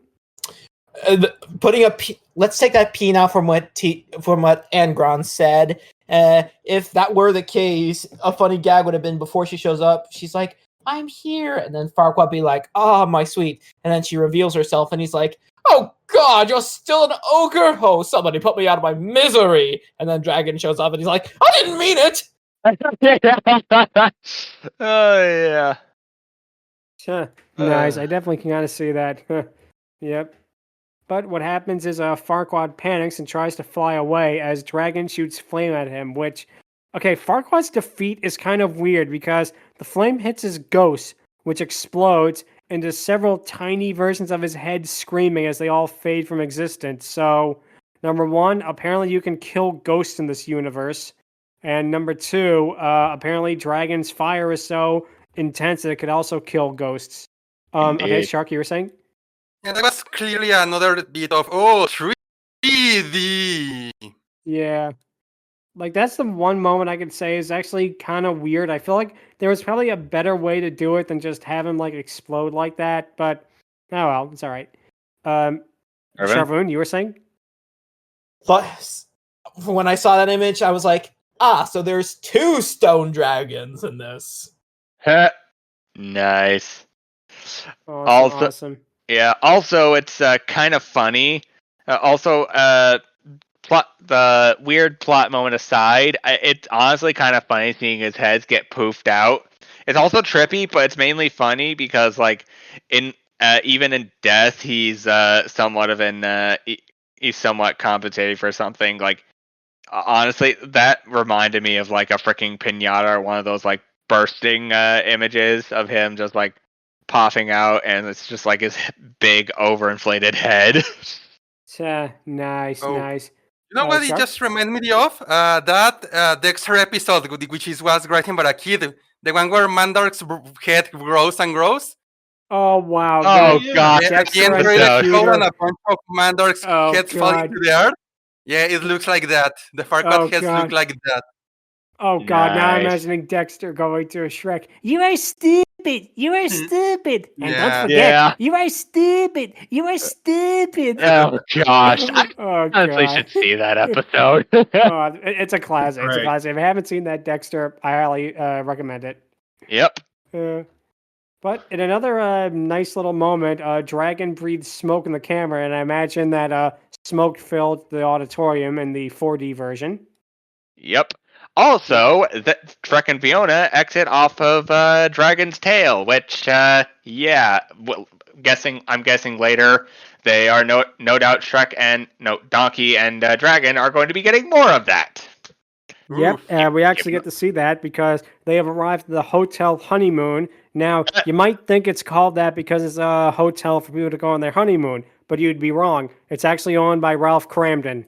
Let's take that P now from what Angron said. If that were the case, a funny gag would have been before she shows up. She's like, "I'm here," and then Farquaad be like, "Ah, my sweet," and then she reveals herself, and he's like, "Oh God, you're still an ogre! Oh, somebody put me out of my misery!" And then Dragon shows up, and he's like, "I didn't mean it." Oh yeah. Nice. I definitely can kind of see that. Yep. But what happens is Farquaad panics and tries to fly away as Dragon shoots flame at him, which, okay, Farquaad's defeat is kind of weird because the flame hits his ghost, which explodes into several tiny versions of his head screaming as they all fade from existence. So, number one, apparently you can kill ghosts in this universe. And number two, apparently Dragon's fire is so intense that it could also kill ghosts. Okay, Shark, you were saying? Yeah, that was clearly another bit of 3D. Yeah. Like, that's the one moment I could say is actually kind of weird. I feel like there was probably a better way to do it than just have him, like, explode like that. But, oh well, it's all right. Sharvoun, you were saying? when I saw that image, I was like, so there's 2 stone dragons in this. Nice. Awesome. Yeah. Also, it's kind of funny. The weird plot moment aside, it's honestly kind of funny seeing his heads get poofed out. It's also trippy, but it's mainly funny because, like, even in death, he's somewhat of an he's somewhat compensating for something. Like, honestly, that reminded me of like a freaking pinata or one of those like bursting images of him just like popping out, and it's just like his big overinflated head. Nice. You know what it Shark? just reminded me of? That Dexter episode, which was written by a kid. The one where Mandark's head grows and grows. Oh wow! Oh yeah. god! Yeah, at the end, Dexter there is a episode. hole and a bunch of Mandark's heads falling God. to the earth. Yeah, it looks like that. The Farquaad heads God. look like that. Oh god! Now I'm Nice. imagining Dexter going to a Shrek. You are stupid. You are stupid. And don't Yeah. forget, Yeah. you are stupid. You are stupid. Oh gosh! I Oh honestly god! should see that episode. It's a classic. It's a Right. classic. If you haven't seen that Dexter, I highly recommend it. Yep. But in another nice little moment, Dragon breathes smoke in the camera, and I imagine that smoke filled the auditorium in the 4D version. Yep. Also, Shrek and Fiona exit off of Dragon's Tail, which, yeah, I'm guessing later they are no doubt Donkey and Dragon are going to be getting more of that. Yep, we actually get to see that because they have arrived at the hotel honeymoon. Now, you might think it's called that because it's a hotel for people to go on their honeymoon, but you'd be wrong. It's actually owned by Ralph Cramden.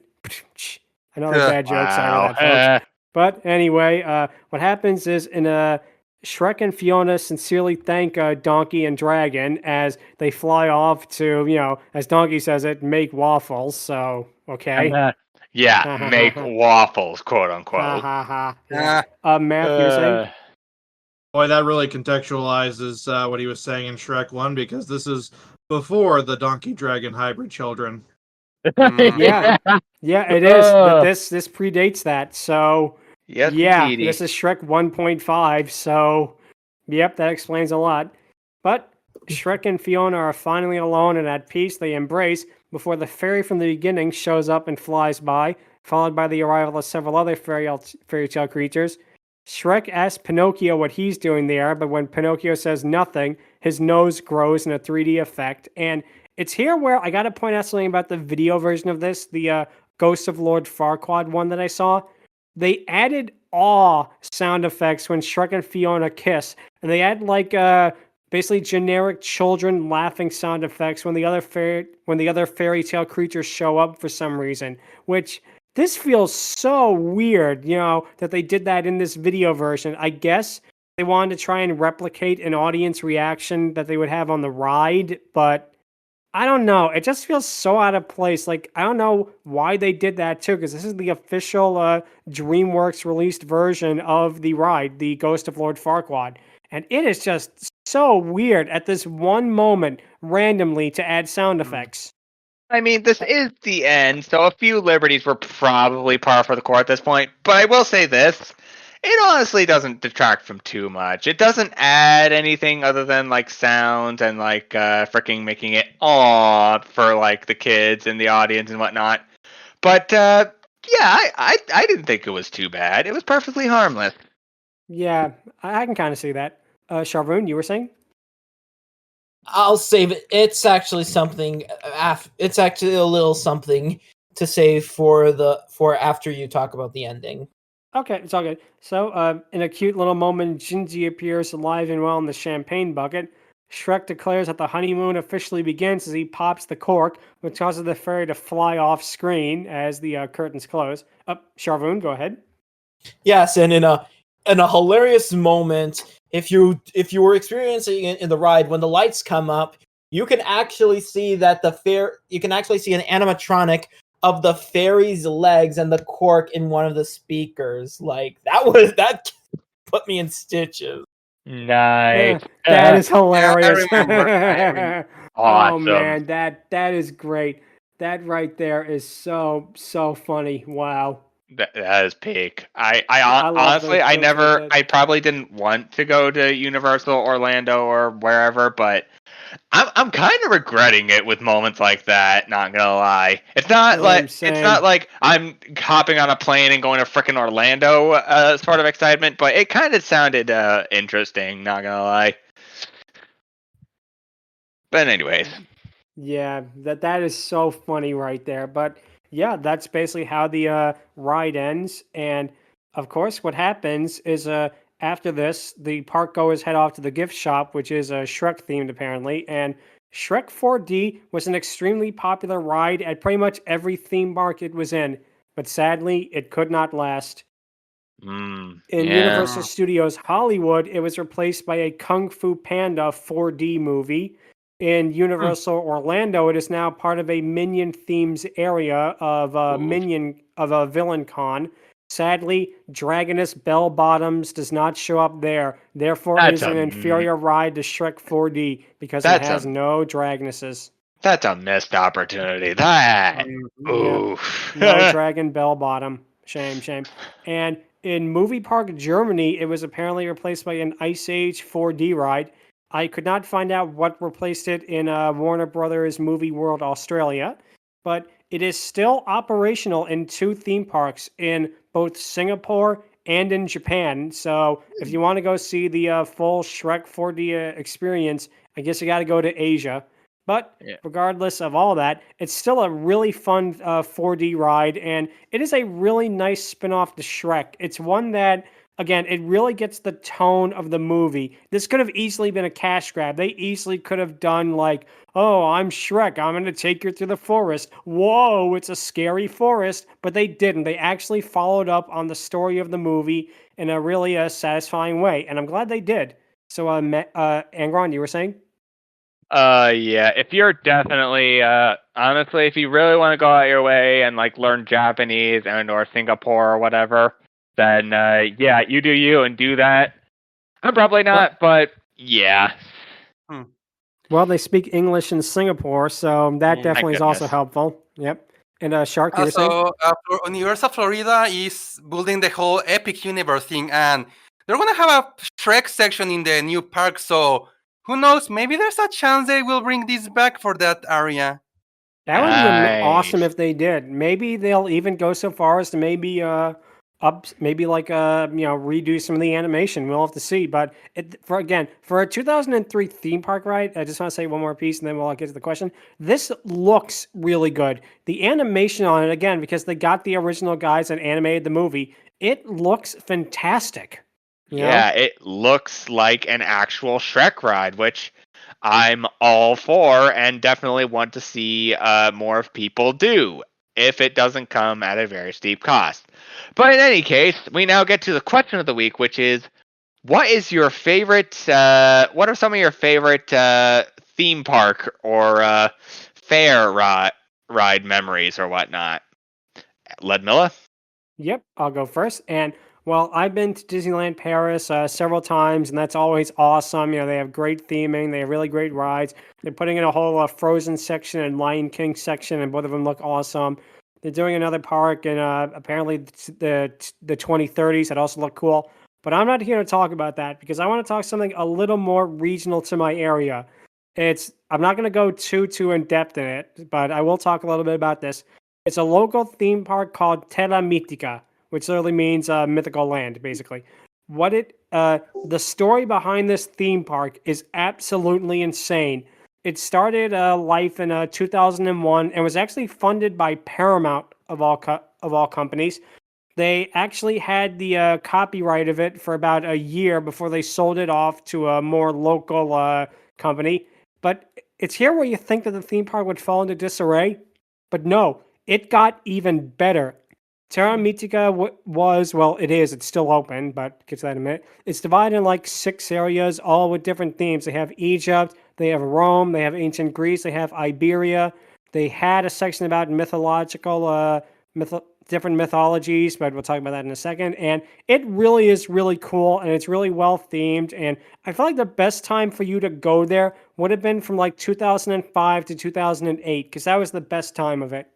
Another bad joke, sorry about that, folks. But anyway, what happens is Shrek and Fiona sincerely thank Donkey and Dragon as they fly off to, as Donkey says it, make waffles. So, okay. Yeah, make waffles, quote unquote. Yeah. Matt, you were saying? Boy, that really contextualizes what he was saying in Shrek 1, because this is before the Donkey Dragon hybrid children. Yeah, it is. This predates that. So, yes, yeah, indeedy. this is Shrek 1.5. So, yep, that explains a lot. But Shrek and Fiona are finally alone and at peace. They embrace before the fairy from the beginning shows up and flies by, followed by the arrival of several other fairy tale creatures. Shrek asks Pinocchio what he's doing there, but when Pinocchio says nothing, his nose grows in a 3D effect. And it's here where I got to point out something about the video version of this, the Ghost of Lord Farquaad one that I saw. They added awe sound effects when Shrek and Fiona kiss, and they add like basically generic children laughing sound effects when the other fairy tale creatures show up for some reason, which this feels so weird, that they did that in this video version. I guess they wanted to try and replicate an audience reaction that they would have on the ride, but I don't know. It just feels so out of place. Like, I don't know why they did that too, because this is the official DreamWorks released version of the ride, the Ghost of Lord Farquaad. And it is just so weird at this one moment randomly to add sound effects. I mean, this is the end, so a few liberties were probably par for the course at this point. But I will say this. It honestly doesn't detract from too much. It doesn't add anything other than like sounds and like freaking making it aw for like the kids and the audience and whatnot. But yeah, I didn't think it was too bad. It was perfectly harmless. Yeah, I can kind of see that. Sharvoun, you were saying? I'll save it. It's actually something. It's actually a little something to save for after you talk about the ending. Okay, it's all good. So, in a cute little moment, Gingy appears alive and well in the champagne bucket. Shrek declares that the honeymoon officially begins as he pops the cork, which causes the fairy to fly off screen as the curtains close. Sharvoun, go ahead. Yes, and in a hilarious moment, if you were experiencing it in the ride, when the lights come up, you can actually see that you can actually see an animatronic of the fairy's legs and the cork in one of the speakers. Like that put me in stitches. Nice. That is hilarious. I remember. Awesome. Oh man, that is great. That right there is so funny. Wow. That is peak. I I love honestly, those I things never, they did. I probably didn't want to go to Universal Orlando or wherever, but I'm kind of regretting it with moments like that. Not gonna lie, it's not Same. like I'm hopping on a plane and going to frickin' Orlando, sort of excitement, but it kind of sounded interesting. Not gonna lie. But anyways, Yeah, that is so funny right there. But yeah, that's basically how the ride ends. And of course, what happens is after this, the park goers head off to the gift shop, which is Shrek themed apparently. And Shrek 4D was an extremely popular ride at pretty much every theme park it was in. But sadly, it could not last. In yeah, Universal Studios Hollywood, it was replaced by a Kung Fu Panda 4D movie. In Universal Orlando, it is now part of a Minion themes area of a Villain Con. Sadly, Dragoness Bell Bottoms does not show up there. Therefore, it that's is an inferior ride to Shrek 4D because it that's has a no Dragonesses. that's a missed opportunity. That Yep. oof. No Dragon Bell Bottom. Shame, shame. And in Movie Park Germany, it was apparently replaced by an Ice Age 4D ride. I could not find out what replaced it in Warner Brothers Movie World Australia, but it is still operational in 2 theme parks in both Singapore and in Japan. So if you want to go see the full Shrek 4D experience, I guess you got to go to Asia. But Yeah. regardless of all that, it's still a really fun 4D ride, and it is a really nice spin-off to Shrek. It's one that, again, it really gets the tone of the movie. This could have easily been a cash grab. They easily could have done like, oh, I'm Shrek, I'm going to take you through the forest. Whoa, it's a scary forest. But they didn't. They actually followed up on the story of the movie in a really satisfying way, and I'm glad they did. So, Angron, you were saying? Yeah, if you're definitely honestly, if you really want to go out your way and like learn Japanese and or Singapore or whatever, then yeah, you do you and do that. I'm probably not, but yeah. Well, they speak English in Singapore, so that Yeah. definitely is also goodness. helpful. Yep. And Shark, you were saying? Also, Universal Florida is building the whole Epic Universe thing, and they're gonna have a Shrek section in the new park. So who knows? Maybe there's a chance they will bring this back for that area. That would be awesome Nice. if they did. Maybe they'll even go so far as to maybe redo some of the animation. We'll have to see. But for a 2003 theme park ride, I just want to say one more piece, and then we'll get to the question. This looks really good. The animation on it, again, because they got the original guys that animated the movie, it looks fantastic. You know? Yeah, it looks like an actual Shrek ride, which I'm all for and definitely want to see more of people do if it doesn't come at a very steep cost. But in any case, we now get to the question of the week, which is, what is your favorite? What are some of your favorite theme park or fair ride memories or whatnot? Ludmilla? Yep, I'll go first. And well, I've been to Disneyland Paris several times, and that's always awesome. You know, they have great theming, they have really great rides. They're putting in a whole Frozen section and Lion King section, and both of them look awesome. They're doing another park in apparently the 2030s that also look cool. But I'm not here to talk about that because I want to talk something a little more regional to my area. I'm not going to go too in depth in it, but I will talk a little bit about this. It's a local theme park called Terra Mythica, which literally means mythical land, basically. The story behind this theme park is absolutely insane. It started life in 2001 and was actually funded by Paramount of all companies. They actually had the copyright of it for about a year before they sold it off to a more local company. But it's here where you think that the theme park would fall into disarray, but no. It got even better. Terra Mythica it's still open, but get to that in a minute. It's divided in like 6 areas, all with different themes. They have Egypt, they have Rome, they have ancient Greece, they have Iberia. They had a section about different mythologies, but we'll talk about that in a second. And it really is really cool, and it's really well themed. And I feel like the best time for you to go there would have been from like 2005 to 2008, because that was the best time of it.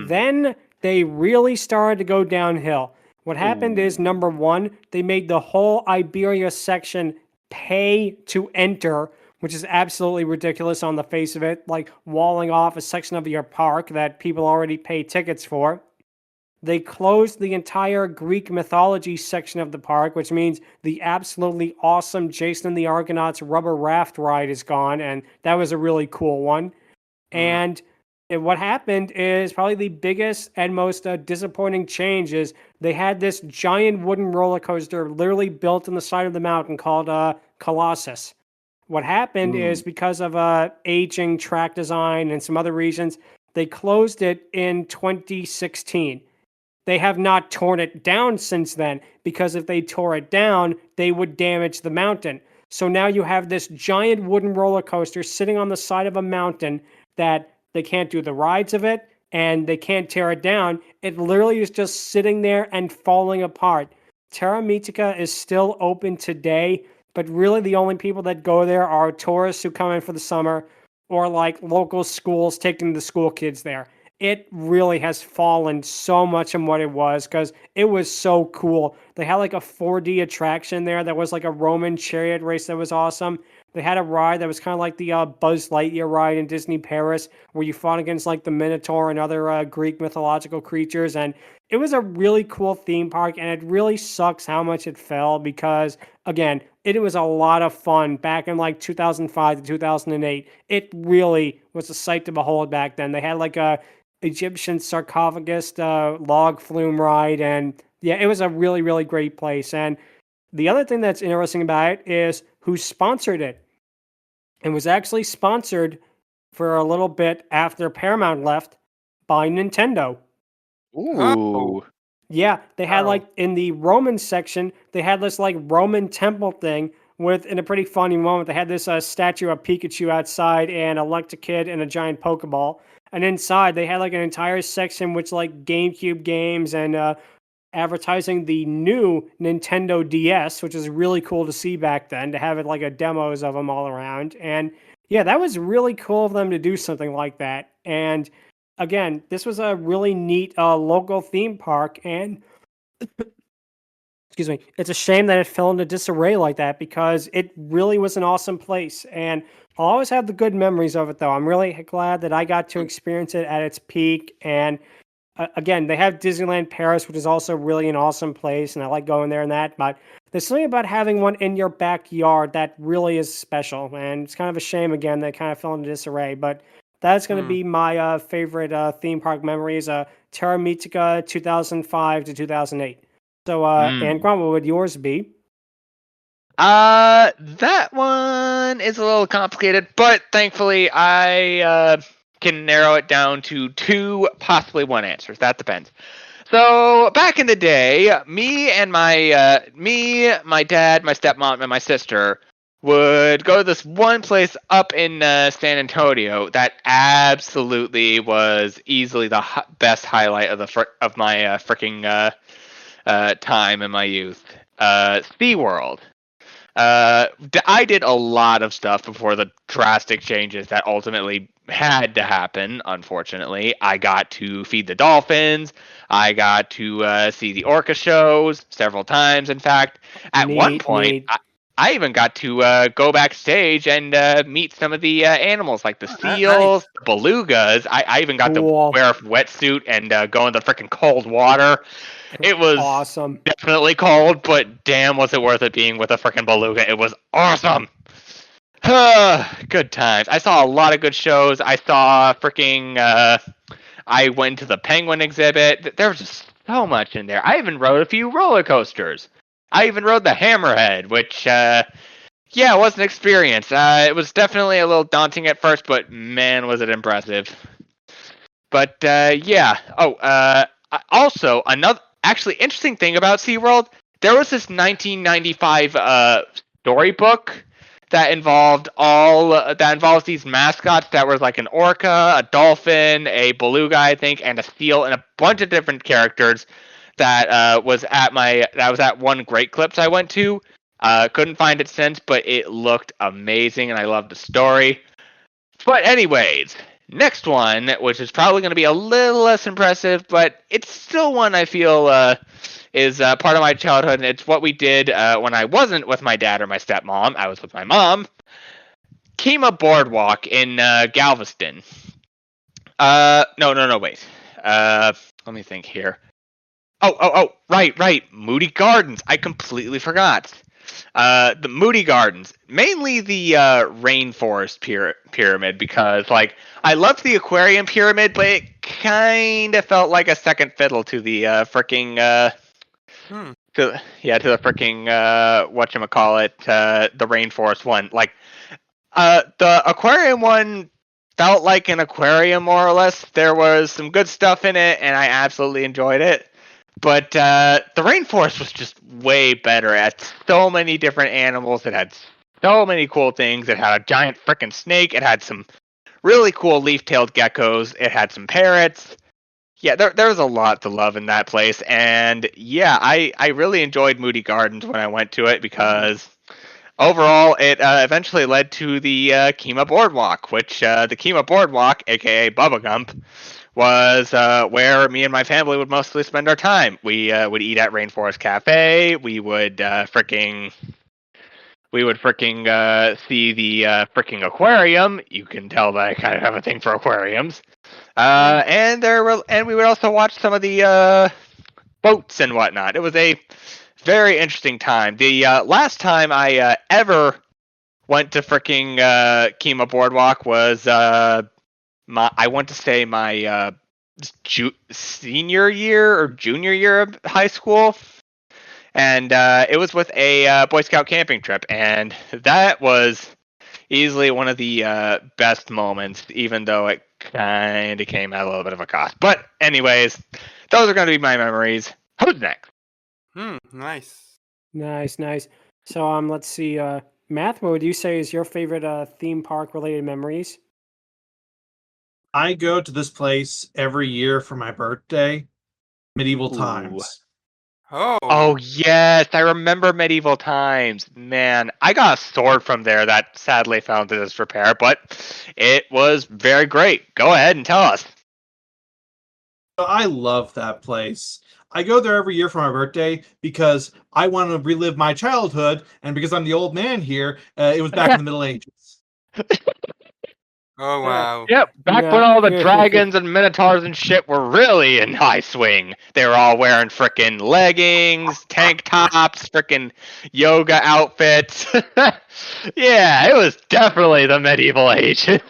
Then they really started to go downhill. What happened is, number one, they made the whole Iberia section pay to enter, which is absolutely ridiculous on the face of it, like walling off a section of your park that people already pay tickets for. They closed the entire Greek mythology section of the park, which means the absolutely awesome Jason and the Argonauts rubber raft ride is gone, and that was a really cool one. And what happened is probably the biggest and most disappointing change is they had this giant wooden roller coaster literally built in the side of the mountain called Colossus. What happened is because of aging track design and some other reasons, they closed it in 2016. They have not torn it down since then, because if they tore it down, they would damage the mountain. So now you have this giant wooden roller coaster sitting on the side of a mountain that they can't do the rides of it, and they can't tear it down. It literally is just sitting there and falling apart. Terra Mythica is still open today, but really the only people that go there are tourists who come in for the summer, or like local schools taking the school kids there. It really has fallen so much from what it was, because it was so cool. They had like a 4D attraction there that was like a Roman chariot race that was awesome. They had a ride that was kind of like the Buzz Lightyear ride in Disney Paris, where you fought against like the Minotaur and other Greek mythological creatures. And it was a really cool theme park, and it really sucks how much it fell because, again, it was a lot of fun back in like 2005 to 2008. It really was a sight to behold back then. They had like a Egyptian sarcophagus log flume ride, and yeah, it was a really, really great place. And the other thing that's interesting about it is who sponsored it. It was actually sponsored for a little bit after Paramount left by Nintendo. Ooh. Yeah, they had like in the Roman section, they had this like Roman temple thing with, in a pretty funny moment, they had this statue of Pikachu outside and a Electrokid and a giant Pokeball. And inside they had like an entire section which like GameCube games and advertising the new Nintendo DS, which is really cool to see back then, to have it like a demos of them all around. And yeah, that was really cool of them to do something like that. And again, this was a really neat local theme park, and excuse me, it's a shame that it fell into disarray like that, because it really was an awesome place. And I'll always have the good memories of it, though. I'm really glad that I got to experience it at its peak. And again, they have Disneyland Paris, which is also really an awesome place, and I like going there and that. But there's something about having one in your backyard that really is special. And it's kind of a shame, again, that it kind of fell into disarray. But that's going to be my favorite theme park memories, Terra Mythica 2005 to 2008. So, Angron, what would yours be? That one is a little complicated, but thankfully I can narrow it down to two, possibly one answers. That depends. So back in the day, me, my dad, my stepmom, and my sister would go to this one place up in San Antonio that absolutely was easily the best highlight of my freaking time in my youth. SeaWorld. I did a lot of stuff before the drastic changes that ultimately had to happen, unfortunately. I got to feed the dolphins. I got to see the orca shows several times, in fact. At one point, I even got to go backstage and meet some of the animals, like the seals, the belugas. I even got to wear a wetsuit and go in the freaking cold water. It was awesome. Definitely cold, but damn, was it worth it being with a freaking beluga. It was awesome. Good times. I saw a lot of good shows. I saw freaking... I went to the penguin exhibit. There was just so much in there. I even rode a few roller coasters. I even rode the Hammerhead, which, it was an experience. It was definitely a little daunting at first, but man, was it impressive. But, yeah. Also, another actually interesting thing about SeaWorld, there was this 1995 storybook that involves these mascots that were like an orca, a dolphin, a beluga, I think, and a seal, and a bunch of different characters that was at one Great Clips I went to. Couldn't find it since, but it looked amazing, and I loved the story. But anyways, Next one, which is probably going to be a little less impressive, but it's still one I feel is part of my childhood, and it's what we did when I wasn't with my dad or my stepmom. I was with my mom. Kima Boardwalk in Galveston. No, wait. Let me think here. Right. Moody Gardens. I completely forgot. The Moody Gardens, mainly the rainforest pyramid, because like I loved the aquarium pyramid, but it kind of felt like a second fiddle to the freaking to the freaking whatchamacallit, the rainforest one. Like the aquarium one felt like an aquarium more or less. There was some good stuff in it, and I absolutely enjoyed it. But the rainforest was just way better. It had so many different animals. It had so many cool things. It had a giant freaking snake. It had some really cool leaf-tailed geckos. It had some parrots. Yeah, there was a lot to love in that place. And yeah, I really enjoyed Moody Gardens when I went to it because overall it eventually led to the Kima Boardwalk, which the Kima Boardwalk, aka Bubba Gump, was where me and my family would mostly spend our time. We would eat at Rainforest Cafe. We would fricking see the fricking aquarium. You can tell that I kind of have a thing for aquariums. And we would also watch some of the boats and whatnot. It was a very interesting time. The last time I ever went to fricking Kima Boardwalk was I want to say my senior year or junior year of high school, and it was with a Boy Scout camping trip, and that was easily one of the best moments, even though it kind of came at a little bit of a cost. But anyways, those are going to be my memories. Who's next? Nice. Nice. So let's see. Math, what would you say is your favorite theme park related memories? I go to this place every year for my birthday, Medieval Times. Oh yes, I remember Medieval Times. Man, I got a sword from there that sadly fell into disrepair, but it was very great. Go ahead and tell us. I love that place. I go there every year for my birthday because I want to relive my childhood, and because I'm the old man here, it was back in the Middle Ages. Oh wow. Yep, back when all the dragons and minotaurs and shit were really in high swing. They were all wearing frickin' leggings, tank tops, frickin' yoga outfits. Yeah, it was definitely the medieval ages.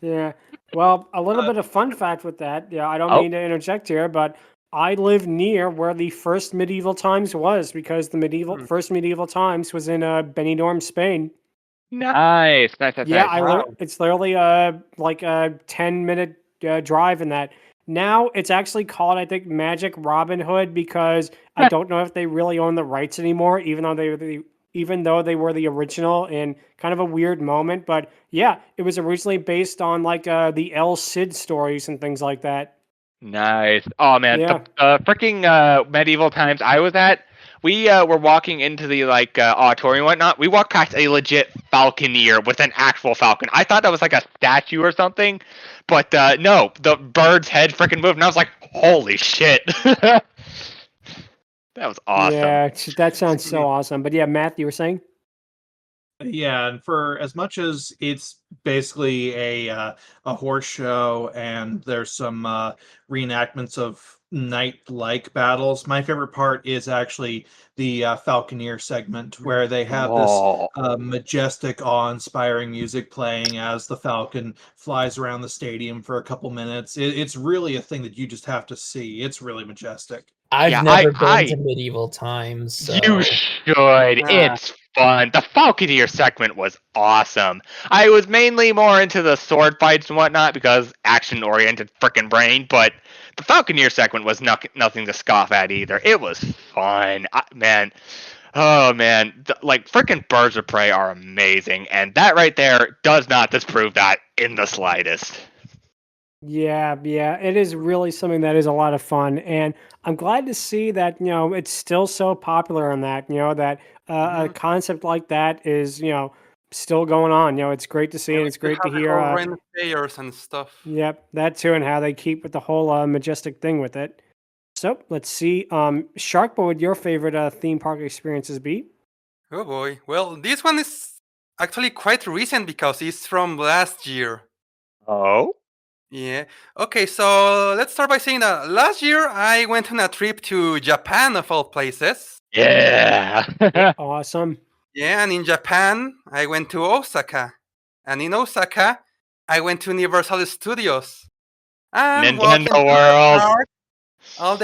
Yeah. Well, a little bit of fun fact with that. Yeah, I don't mean to interject here, but I live near where the first Medieval Times was because the first Medieval Times was in Benidorm, Spain. Nice. Yeah, it's literally like a 10-minute drive in that. Now it's actually called, I think, Magic Robin Hood because I don't know if they really own the rights anymore, even though they were the original, and kind of a weird moment. But yeah, it was originally based on like the El Cid stories and things like that. Nice. Oh man, Yeah. the freaking Medieval Times I was at, we were walking into the like auditorium and whatnot. We walked past a legit falconer with an actual falcon. I thought that was like a statue or something, but no, the bird's head freaking moved, and I was like, holy shit. That was awesome. Yeah, that sounds so awesome. But yeah, Matt, you were saying? Yeah, and for as much as it's basically a horse show and there's some reenactments of knight-like battles, my favorite part is actually the Falconeer segment where they have this majestic, awe-inspiring music playing as the Falcon flies around the stadium for a couple minutes. It's really a thing that you just have to see. It's really majestic. I've never been to Medieval Times. So. You should. It's fun. The Falconeer segment was awesome. I was mainly more into the sword fights and whatnot because action-oriented frickin' brain, but the Falconeer segment was nothing to scoff at either. It was fun. Like frickin' Birds of Prey are amazing, and that right there does not disprove that in the slightest. Yeah, it is really something that is a lot of fun, and I'm glad to see that it's still so popular on that. That a concept like that is still going on. It's great to see, and it's We great to have the hear. whole rent payers and stuff. Yep, that too, and how they keep with the whole majestic thing with it. So let's see. Shark, what would your favorite theme park experiences be? Oh boy. Well, this one is actually quite recent because it's from last year. Oh, Yeah. Okay, so let's start by saying that last year I went on a trip to Japan, of all places. yeah. Awesome. Yeah, and in Japan, I went to Osaka. And in Osaka, I went to Universal Studios. And walking Nintendo through the World. park, all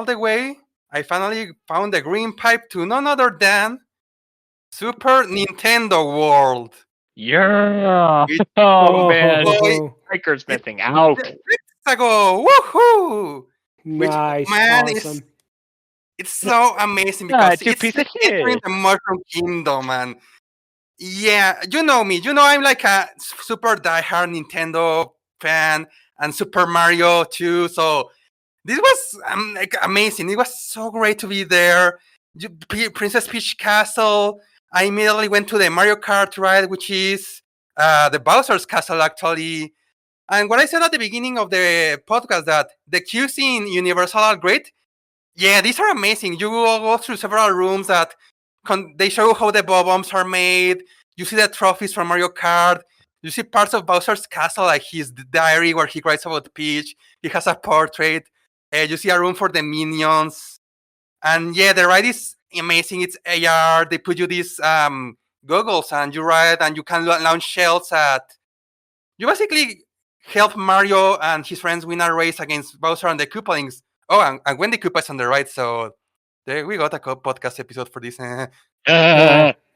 the way, I finally found the green pipe to none other than Super Nintendo World. Yeah. Which, Oh man, boy, Hiker's it, missing out. ago, woohoo! Which, Nice. man, Awesome. it's so amazing Ah, because you it's piece like of entering shit. the Mushroom Kingdom, and yeah, you know me. You know I'm like a super diehard Nintendo fan and Super Mario too. So this was like amazing. It was so great to be there. Princess Peach Castle. I immediately went to the Mario Kart ride, which is the Bowser's Castle actually. And what I said at the beginning of the podcast that the queues in Universal are great. Yeah, these are amazing. You will go through several rooms that they show how the bombs are made. You see the trophies from Mario Kart. You see parts of Bowser's castle, like his diary where he writes about Peach. He has a portrait. You see a room for the minions. And yeah, the ride is amazing. It's AR. They put you these goggles and you ride and you can launch shells at. You basically help Mario and his friends win a race against Bowser and the Koopalings. Oh, and Wendy Koopa is on the right, so there we got a podcast episode for this.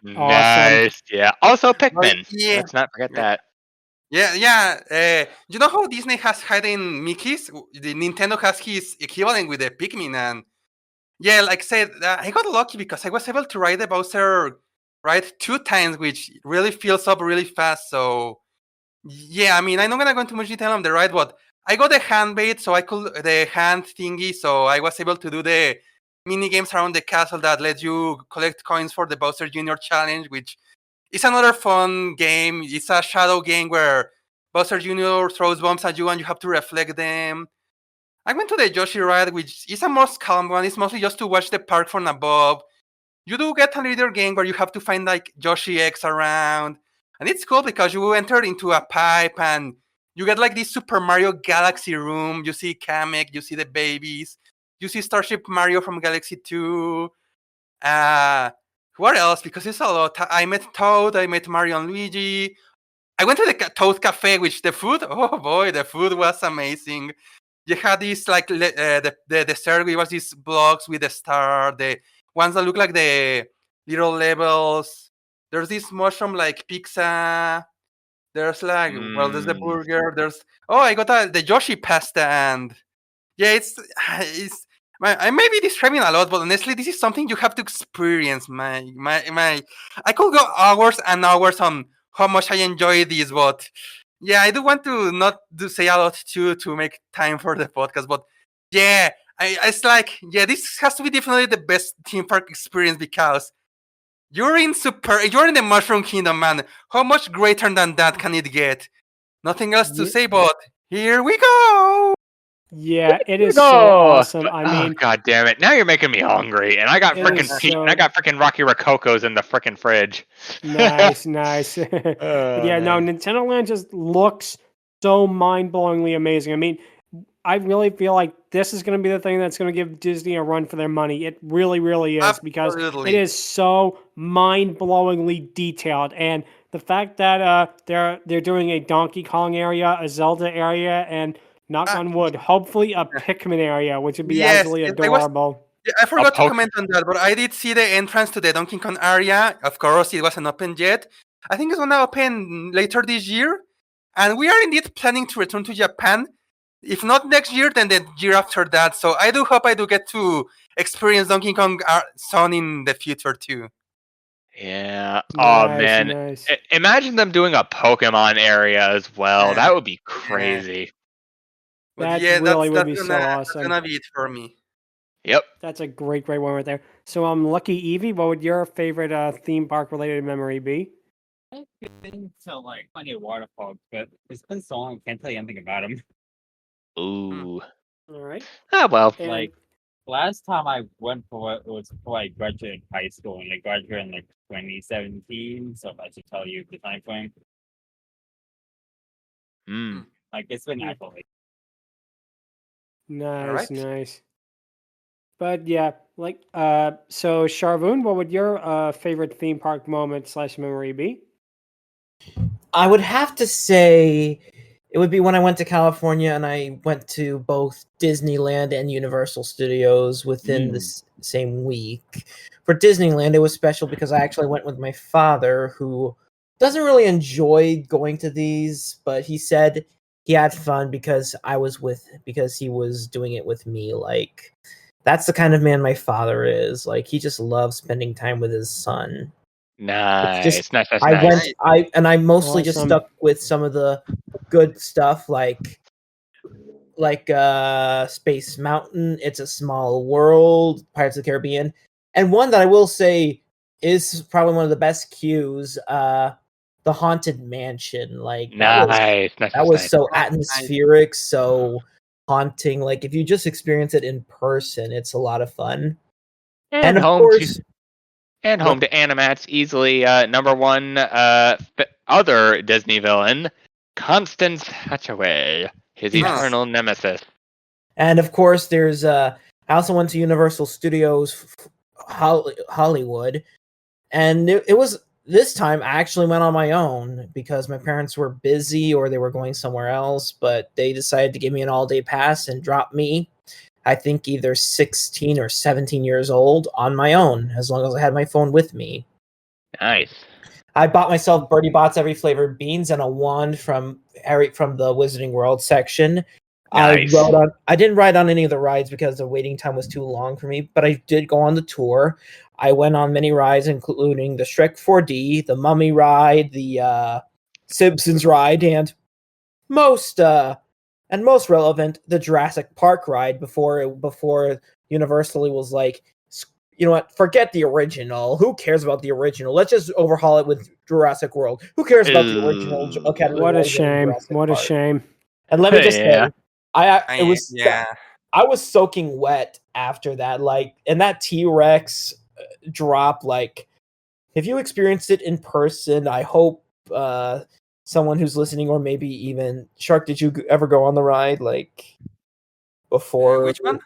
Nice. Yeah. Also But Pikmin. yeah, Let's not forget that. yeah. You know how Disney has hidden Mickey's? The Nintendo has his equivalent with the Pikmin, and yeah, like I said, I got lucky because I was able to ride the Bowser ride 2 times, which really fills up really fast. So yeah, I mean, I'm not gonna go into much detail on the ride, but I got the hand bait, so I could the hand thingy, so I was able to do the mini games around the castle that let you collect coins for the Bowser Jr. challenge, which is another fun game. It's a shadow game where Bowser Jr. throws bombs at you and you have to reflect them. I went to the Yoshi ride, which is a more calm one. It's mostly just to watch the park from above. You do get a little game where you have to find like Yoshi eggs around. And it's cool because you enter into a pipe and you get like this Super Mario Galaxy room. You see Kamek, you see the babies, you see Starship Mario from Galaxy 2. What else? Because it's a lot. I met Toad, I met Mario and Luigi. I went to the Toad Cafe, which the food, oh boy, the food was amazing. You had these like the dessert, it was these blocks with the star, the ones that look like the little labels. There's this mushroom like pizza. There's like there's the burger. There's I got the Yoshi pasta, and yeah, it's I may be describing a lot, but honestly, this is something you have to experience. My I could go hours and hours on how much I enjoy this, but yeah, I do want to not do say a lot too to make time for the podcast, but yeah, it's like this has to be definitely the best theme park experience because you're in the Mushroom Kingdom, man. How much greater than that can it get? Nothing else to say, but here we go. Yeah, it is so awesome. I mean, God damn it! Now you're making me hungry, and I got It freaking is Peach, so- and I got freaking Rocky Rococos in the freaking fridge. nice. But yeah, no, man. Nintendo Land just looks so mind-blowingly amazing. I mean, I really feel like this is going to be the thing that's going to give Disney a run for their money. It really, really is because Absolutely. it is so mind-blowingly detailed, and the fact that they're doing a Donkey Kong area, a Zelda area, and knock on wood, hopefully a Pikmin area, which would be Yes, absolutely I was- adorable. Yeah, I forgot to comment on that, but I did see the entrance to the Donkey Kong area. Of course, it wasn't open yet. I think it's gonna open later this year, and we are indeed planning to return to Japan. If not next year, then the year after that. So I do hope I do get to experience Donkey Kong Zone in the future too. Yeah. Oh Nice, man. nice. Imagine them doing a Pokemon area as well. Yeah. That would be crazy. But That yeah, really that's would be so that's awesome. gonna be it for me. Yep. That's a great one right there. So, Lucky Eevee, what would your favorite theme park related memory be? I've been to like plenty of waterfalls, but it's been so long I can't tell you anything about them. Ooh. All right. Ah, well. And Like last time I went for it was before I graduated high school, and I graduated in like 2017. So if I should tell you the time frame, Mm. like it's been actually. nice, right. nice. But yeah, like so Sharvoun, what would your favorite theme park moment / memory be? I would have to say it would be when I went to California and I went to both Disneyland and Universal Studios within the same week. For Disneyland, it was special because I actually went with my father, who doesn't really enjoy going to these, but he said he had fun because he was doing it with me. Like, that's the kind of man my father is. Like, he just loves spending time with his son. Nice. Nice. I mostly just Awesome. stuck with some of the good stuff like Space Mountain, It's a Small World, Pirates of the Caribbean, and one that I will say is probably one of the best queues, the Haunted Mansion. Like Nice. that was so Nice. atmospheric, so haunting. Like if you just experience it in person, it's a lot of fun. And of home course, to home to Animat's easily number one other Disney villain, Constance Hatchaway, his Yes. eternal nemesis. And of course, there's I also went to Universal Studios Hollywood, and it was this time I actually went on my own because my parents were busy or they were going somewhere else, but they decided to give me an all-day pass and drop me, I think either 16 or 17 years old, on my own, as long as I had my phone with me. Nice. I bought myself Bertie Bott's every flavored beans and a wand from the Wizarding World section. Nice. I didn't ride on any of the rides because the waiting time was too long for me, but I did go on the tour. I went on many rides, including the Shrek 4D, the Mummy ride, the Simpsons ride, and most relevant, the Jurassic Park ride before Universal was like, you know what? Forget the original. Who cares about the original? Let's just overhaul it with Jurassic World. Who cares about the original Academy What a Award-winning shame. Jurassic What a Park? shame. And let me just Yeah. say, I was soaking wet after that. Like, and that T-Rex drop. Like, if you experienced it in person, I hope someone who's listening, or maybe even Shark, did you ever go on the ride like before? Which one?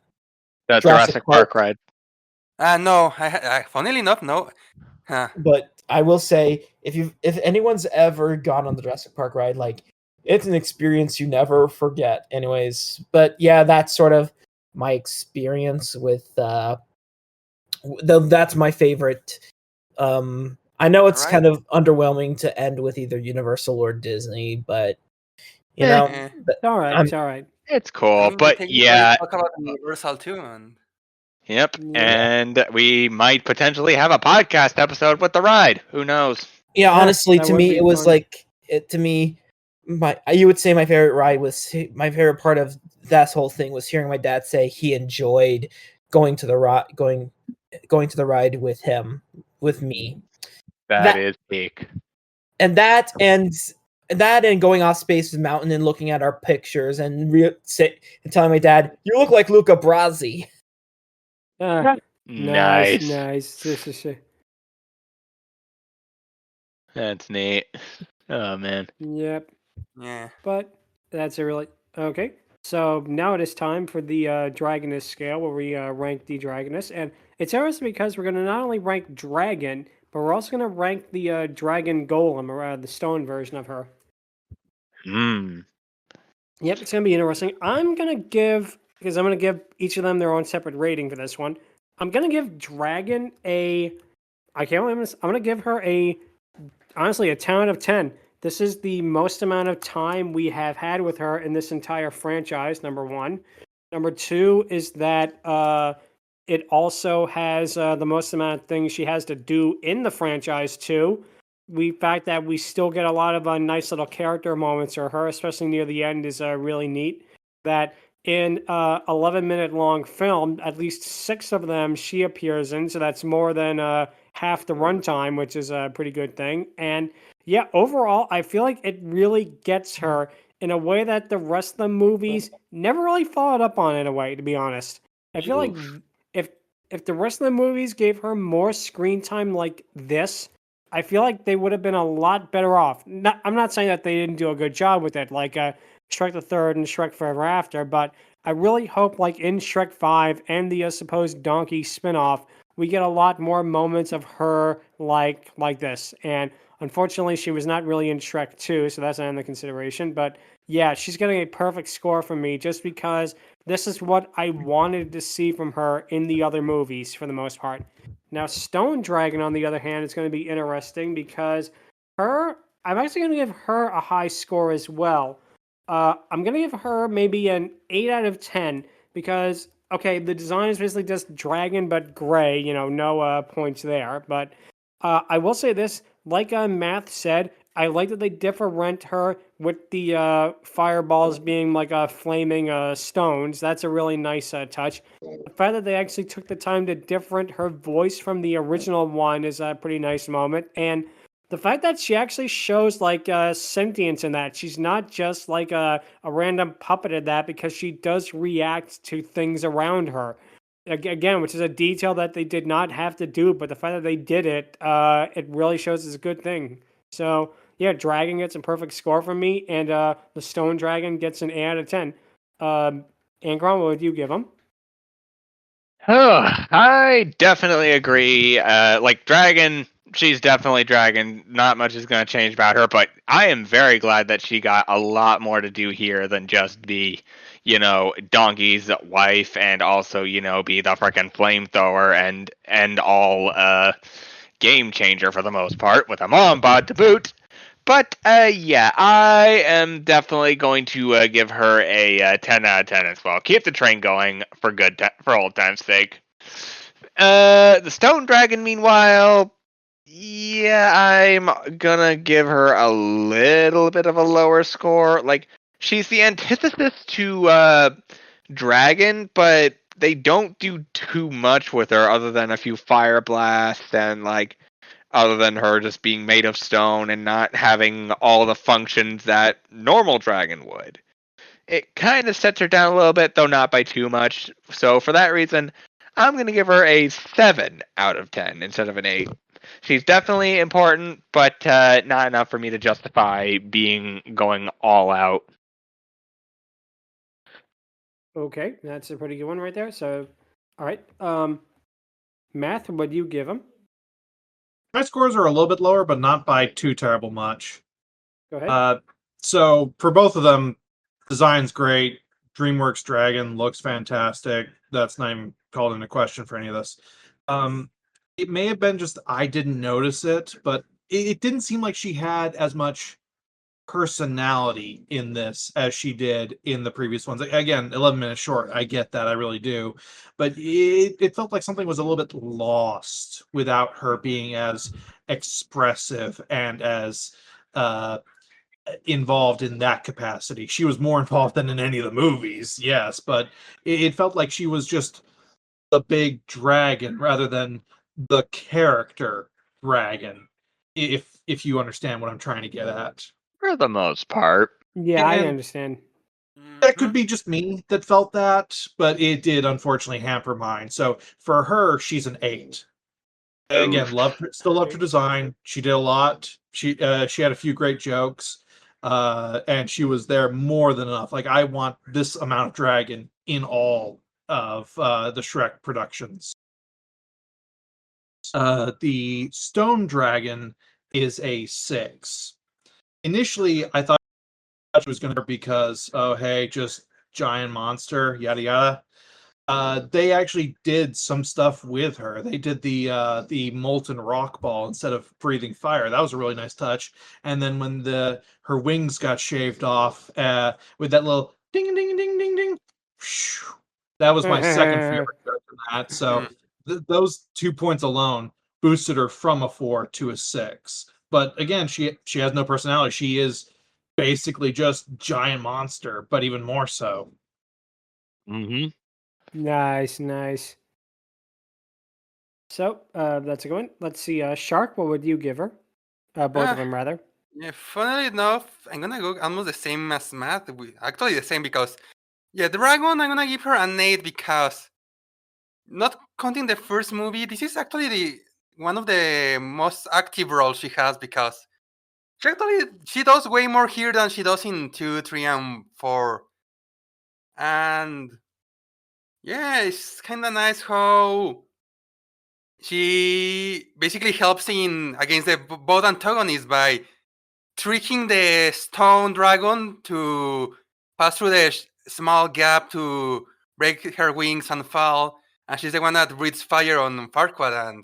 The Jurassic Park ride. No. Funnily enough, no. Huh. But I will say, if anyone's ever gone on the Jurassic Park ride, like, it's an experience you never forget. Anyways, but yeah, that's sort of my experience with that's my favorite. I know it's kind of underwhelming to end with either Universal or Disney, but you know, It's all right. It's all right. It's cool, but yeah. Talk about Universal too, and Yep, Yeah. and we might potentially have a podcast episode with the ride. Who knows? Yeah, honestly, that to would me, be it was fun. like you would say my favorite ride was my favorite part of that whole thing was hearing my dad say he enjoyed going to the ride with me. That is peak. And that and going off Space Mountain and looking at our pictures and telling my dad, "You look like Luca Brasi." Nice. Nice. This is That's neat. Oh man. Yep. yeah. But that's a really okay. So now it is time for the Dragoness Scale, where we rank the Dragoness, and it's interesting because we're going to not only rank Dragon, but we're also going to rank the Dragon Golem, or the stone version of her. Yep, it's going to be interesting. I'm going to give each of them their own separate rating for this one. I'm going to give Dragon I'm going to give her honestly, a 10 out of 10. This is the most amount of time we have had with her in this entire franchise, number one. Number two is that it also has the most amount of things she has to do in the franchise, too. The fact that we still get a lot of nice little character moments for her, especially near the end, is really neat. That in 11-minute long film, at least 6 of them she appears in, so that's more than half the runtime, which is a pretty good thing. And yeah, overall, I feel like it really gets her in a way that the rest of the movies never really followed up on in a way, to be honest. I feel like if if the rest of the movies gave her more screen time like this, I feel like they would have been a lot better off. I'm not saying that they didn't do a good job with it, like Shrek the Third and Shrek Forever After, but I really hope, like in Shrek 5 and the supposed Donkey spinoff, we get a lot more moments of her like this. And unfortunately, she was not really in Shrek 2, so that's not in the consideration. But yeah, she's getting a perfect score from me just because this is what I wanted to see from her in the other movies for the most part. Now, Stone Dragon, on the other hand, is going to be interesting because I'm actually going to give her a high score as well. I'm going to give her maybe an 8 out of 10 because, okay, the design is basically just dragon but gray, no points there. But I will say this, like Math said, I like that they different her with the fireballs being like flaming stones. That's a really nice touch. The fact that they actually took the time to different her voice from the original one is a pretty nice moment. And the fact that she actually shows like sentience in that, she's not just like a random puppet at that, because she does react to things around her. Again, which is a detail that they did not have to do, but the fact that they did it, it really shows it's a good thing. So yeah, Dragon gets a perfect score from me, and the Stone Dragon gets an 8 out of 10. Angron, what would you give him? Oh, I definitely agree. Like Dragon, she's definitely Dragon. Not much is going to change about her, but I am very glad that she got a lot more to do here than just be, Donkey's wife, and also, be the freaking flamethrower and all game changer for the most part, with a mom bod to boot. But yeah, I am definitely going to give her a 10 out of 10 as well. Keep the train going for for old time's sake. The Stone Dragon, meanwhile, yeah, I'm gonna give her a little bit of a lower score. Like, she's the antithesis to Dragon, but they don't do too much with her other than a few fire blasts and other than her just being made of stone and not having all the functions that normal dragon would. It kind of sets her down a little bit, though not by too much. So for that reason, I'm going to give her a 7 out of 10 instead of an 8. She's definitely important, but not enough for me to justify going all out. Okay, that's a pretty good one right there. So, all right. Math, what do you give him? My scores are a little bit lower, but not by too terrible much. Go ahead. So for both of them, design's great. DreamWorks Dragon looks fantastic. That's not even called into question for any of this. It may have been just I didn't notice it, but it didn't seem like she had as much personality in this as she did in the previous ones. Again, 11 minutes short. I get that. I really do. But it felt like something was a little bit lost without her being as expressive and as involved in that capacity. She was more involved than in any of the movies, yes, but it felt like she was just the big dragon rather than the character dragon, if you understand what I'm trying to get at. For the most part. Yeah, I and- understand. That could be just me that felt that, but it did unfortunately hamper mine. So for her, she's an 8. Again, still loved her design. She did a lot. She had a few great jokes, and she was there more than enough. Like, I want this amount of dragon in all of the Shrek productions. The Stone Dragon is a 6. Initially, I thought she was going to because, oh, hey, just giant monster, yada yada. They actually did some stuff with her. They did the molten rock ball instead of breathing fire. That was a really nice touch. And then when her wings got shaved off, with that little ding ding ding ding ding, that was my second favorite joke from that. So those 2 points alone boosted her from a 4 to a 6. But again, she has no personality. She is basically just giant monster, but even more so. Mm-hmm. Nice, nice. So that's a good one. Let's see. Shark, what would you give her? Both of Ah, them, rather. yeah, funnily enough, I'm gonna go almost the same as Matt. Actually, the same because yeah, Dragon, I'm gonna give her an 8 because not counting the first movie, this is actually the one of the most active roles she has because she does way more here than she does in 2, 3, and 4. And yeah, it's kind of nice how she basically helps in against the both antagonists by tricking the stone dragon to pass through the small gap to break her wings and fall. And she's the one that breathes fire on Farquaad. And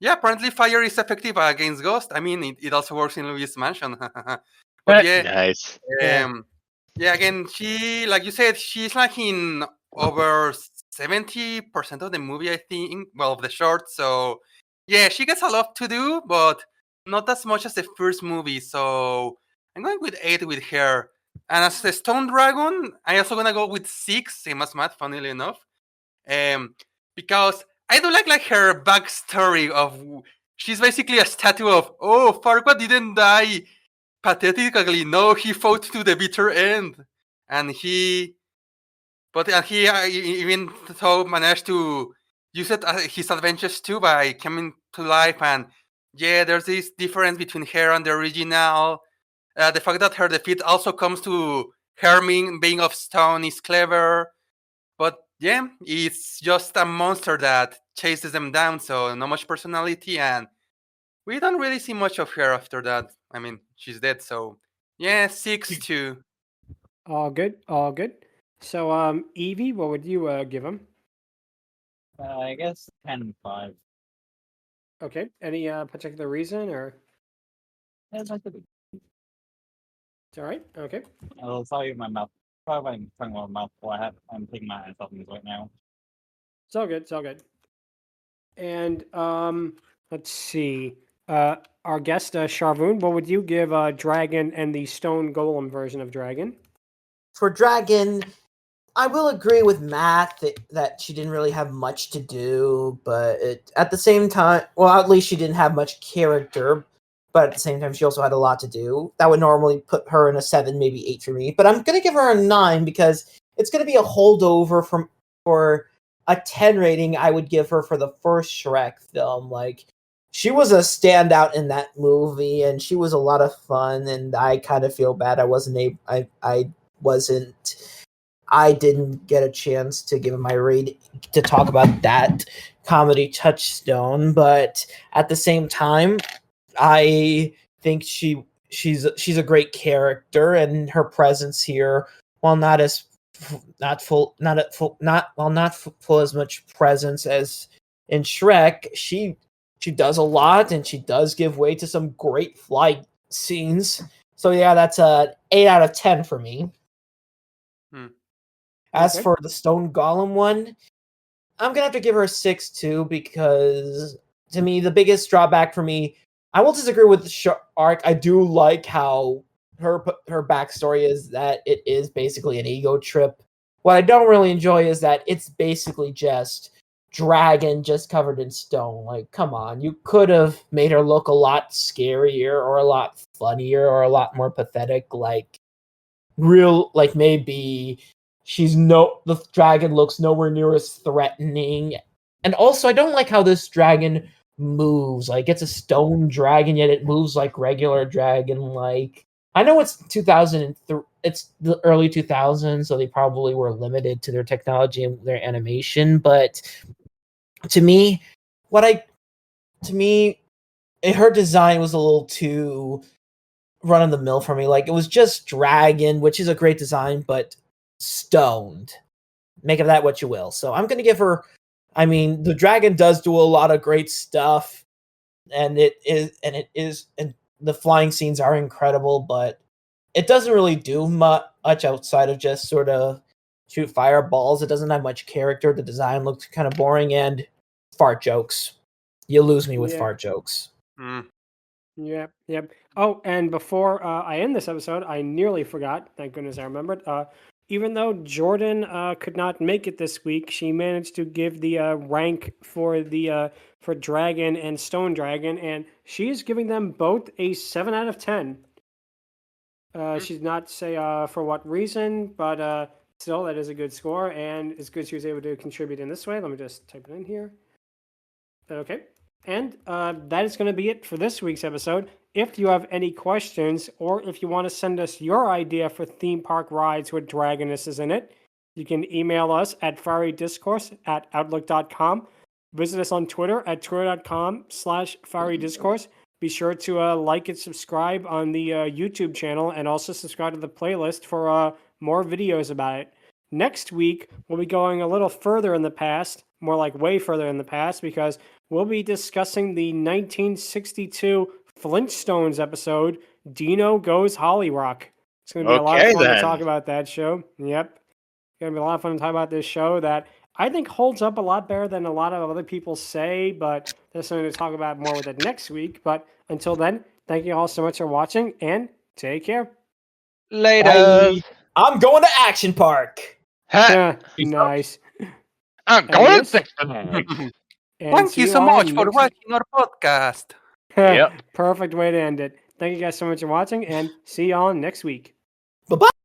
yeah, apparently fire is effective against Ghost. I mean, it also works in Louis' mansion. But yeah, Nice. Yeah. yeah, again, she, like you said, she's like in over 70% of the movie, I think. Well, of the short. So yeah, she gets a lot to do, but not as much as the first movie. So I'm going with 8 with her. And as the Stone Dragon, I also gonna go with 6, same as Matt, funnily enough. Um, because I do like her backstory of she's basically a statue of Farquaad didn't die pathetically. No, he fought to the bitter end, and he even so managed to use it his adventures too by coming to life. And yeah, there's this difference between her and the original. The fact that her defeat also comes to her being of stone is clever. But yeah, it's just a monster that chases them down, so not much personality, and we don't really see much of her after that. I mean, she's dead, so yeah, 6-2. All good. All good. So Eevee, what would you give him? I guess 10-5. Okay. Any particular reason or? That's like the It's all right. Okay. I'll tell you my mouth. Probably I'm talking about mouthful. I'm taking my hands off things right now. It's all good. It's all good. And let's see. Our guest Sharvoun, what would you give Dragon and the Stone Golem version of Dragon? For Dragon, I will agree with Matt that she didn't really have much to do, but at the same time, well, at least she didn't have much character, but at the same time, she also had a lot to do. That would normally put her in a 7, maybe 8 for me, but I'm going to give her a 9 because it's going to be a holdover for a 10 rating I would give her for the first Shrek film. Like, she was a standout in that movie, and she was a lot of fun, and I kind of feel bad I didn't get a chance to give my rate to talk about that comedy touchstone, but at the same time, I think she's a great character, and her presence here, while not full as much presence as in Shrek, she does a lot, and she does give way to some great flight scenes. So yeah, that's a 8 out of 10 for me. As Okay. for the Stone Golem one, I'm gonna have to give her a 6 too, because to me the biggest drawback for me, I will disagree with the arc. I do like how her backstory is that it is basically an ego trip. What I don't really enjoy is that it's basically just dragon just covered in stone. Like, come on, you could have made her look a lot scarier or a lot funnier or a lot more pathetic. Like maybe the dragon looks nowhere near as threatening. And also, I don't like how this dragon moves. Like, it's a stone dragon, yet it moves like regular dragon. Like, I know it's 2003, it's the early 2000s, so they probably were limited to their technology and their animation. But to me, her design was a little too run of the mill for me. Like, it was just dragon, which is a great design, but stoned. Make of that what you will. So I'm going to give her. I mean, the dragon does do a lot of great stuff, and and the flying scenes are incredible, but it doesn't really do much outside of just sort of shoot fireballs. It doesn't have much character. The design looks kind of boring, and fart jokes. You lose me with Yeah. fart jokes. Yep, yep. Oh, and before I end this episode, I nearly forgot. Thank goodness I remembered. even though Jordan could not make it this week, she managed to give the rank for the for Dragon and Stone Dragon, and she is giving them both a 7 out of 10. She did not say for what reason, but still, that is a good score, and it's good she was able to contribute in this way. Let me just type it in here. Okay. And that is going to be it for this week's episode. If you have any questions, or if you want to send us your idea for theme park rides with dragonesses in it, you can email us at FieryDiscourse@outlook.com. Visit us on Twitter at twitter.com/FieryDiscourse. Be sure to like and subscribe on the YouTube channel, and also subscribe to the playlist for more videos about it. Next week, we'll be going a little further in the past, more like way further in the past, because we'll be discussing the 1962 Flintstones episode, Dino Goes Hollyrock. It's going to be a lot of fun to talk about that show. Yep. It's going to be a lot of fun to talk about this show that I think holds up a lot better than a lot of other people say, but there's something to talk about more with it next week. But until then, thank you all so much for watching, and take care. Later. Bye. I'm going to Action Park. Yeah, nice. I'm going to Thank you so much for watching our podcast. Yep. Perfect way to end it. Thank you guys so much for watching, and see y'all next week. Bye-bye.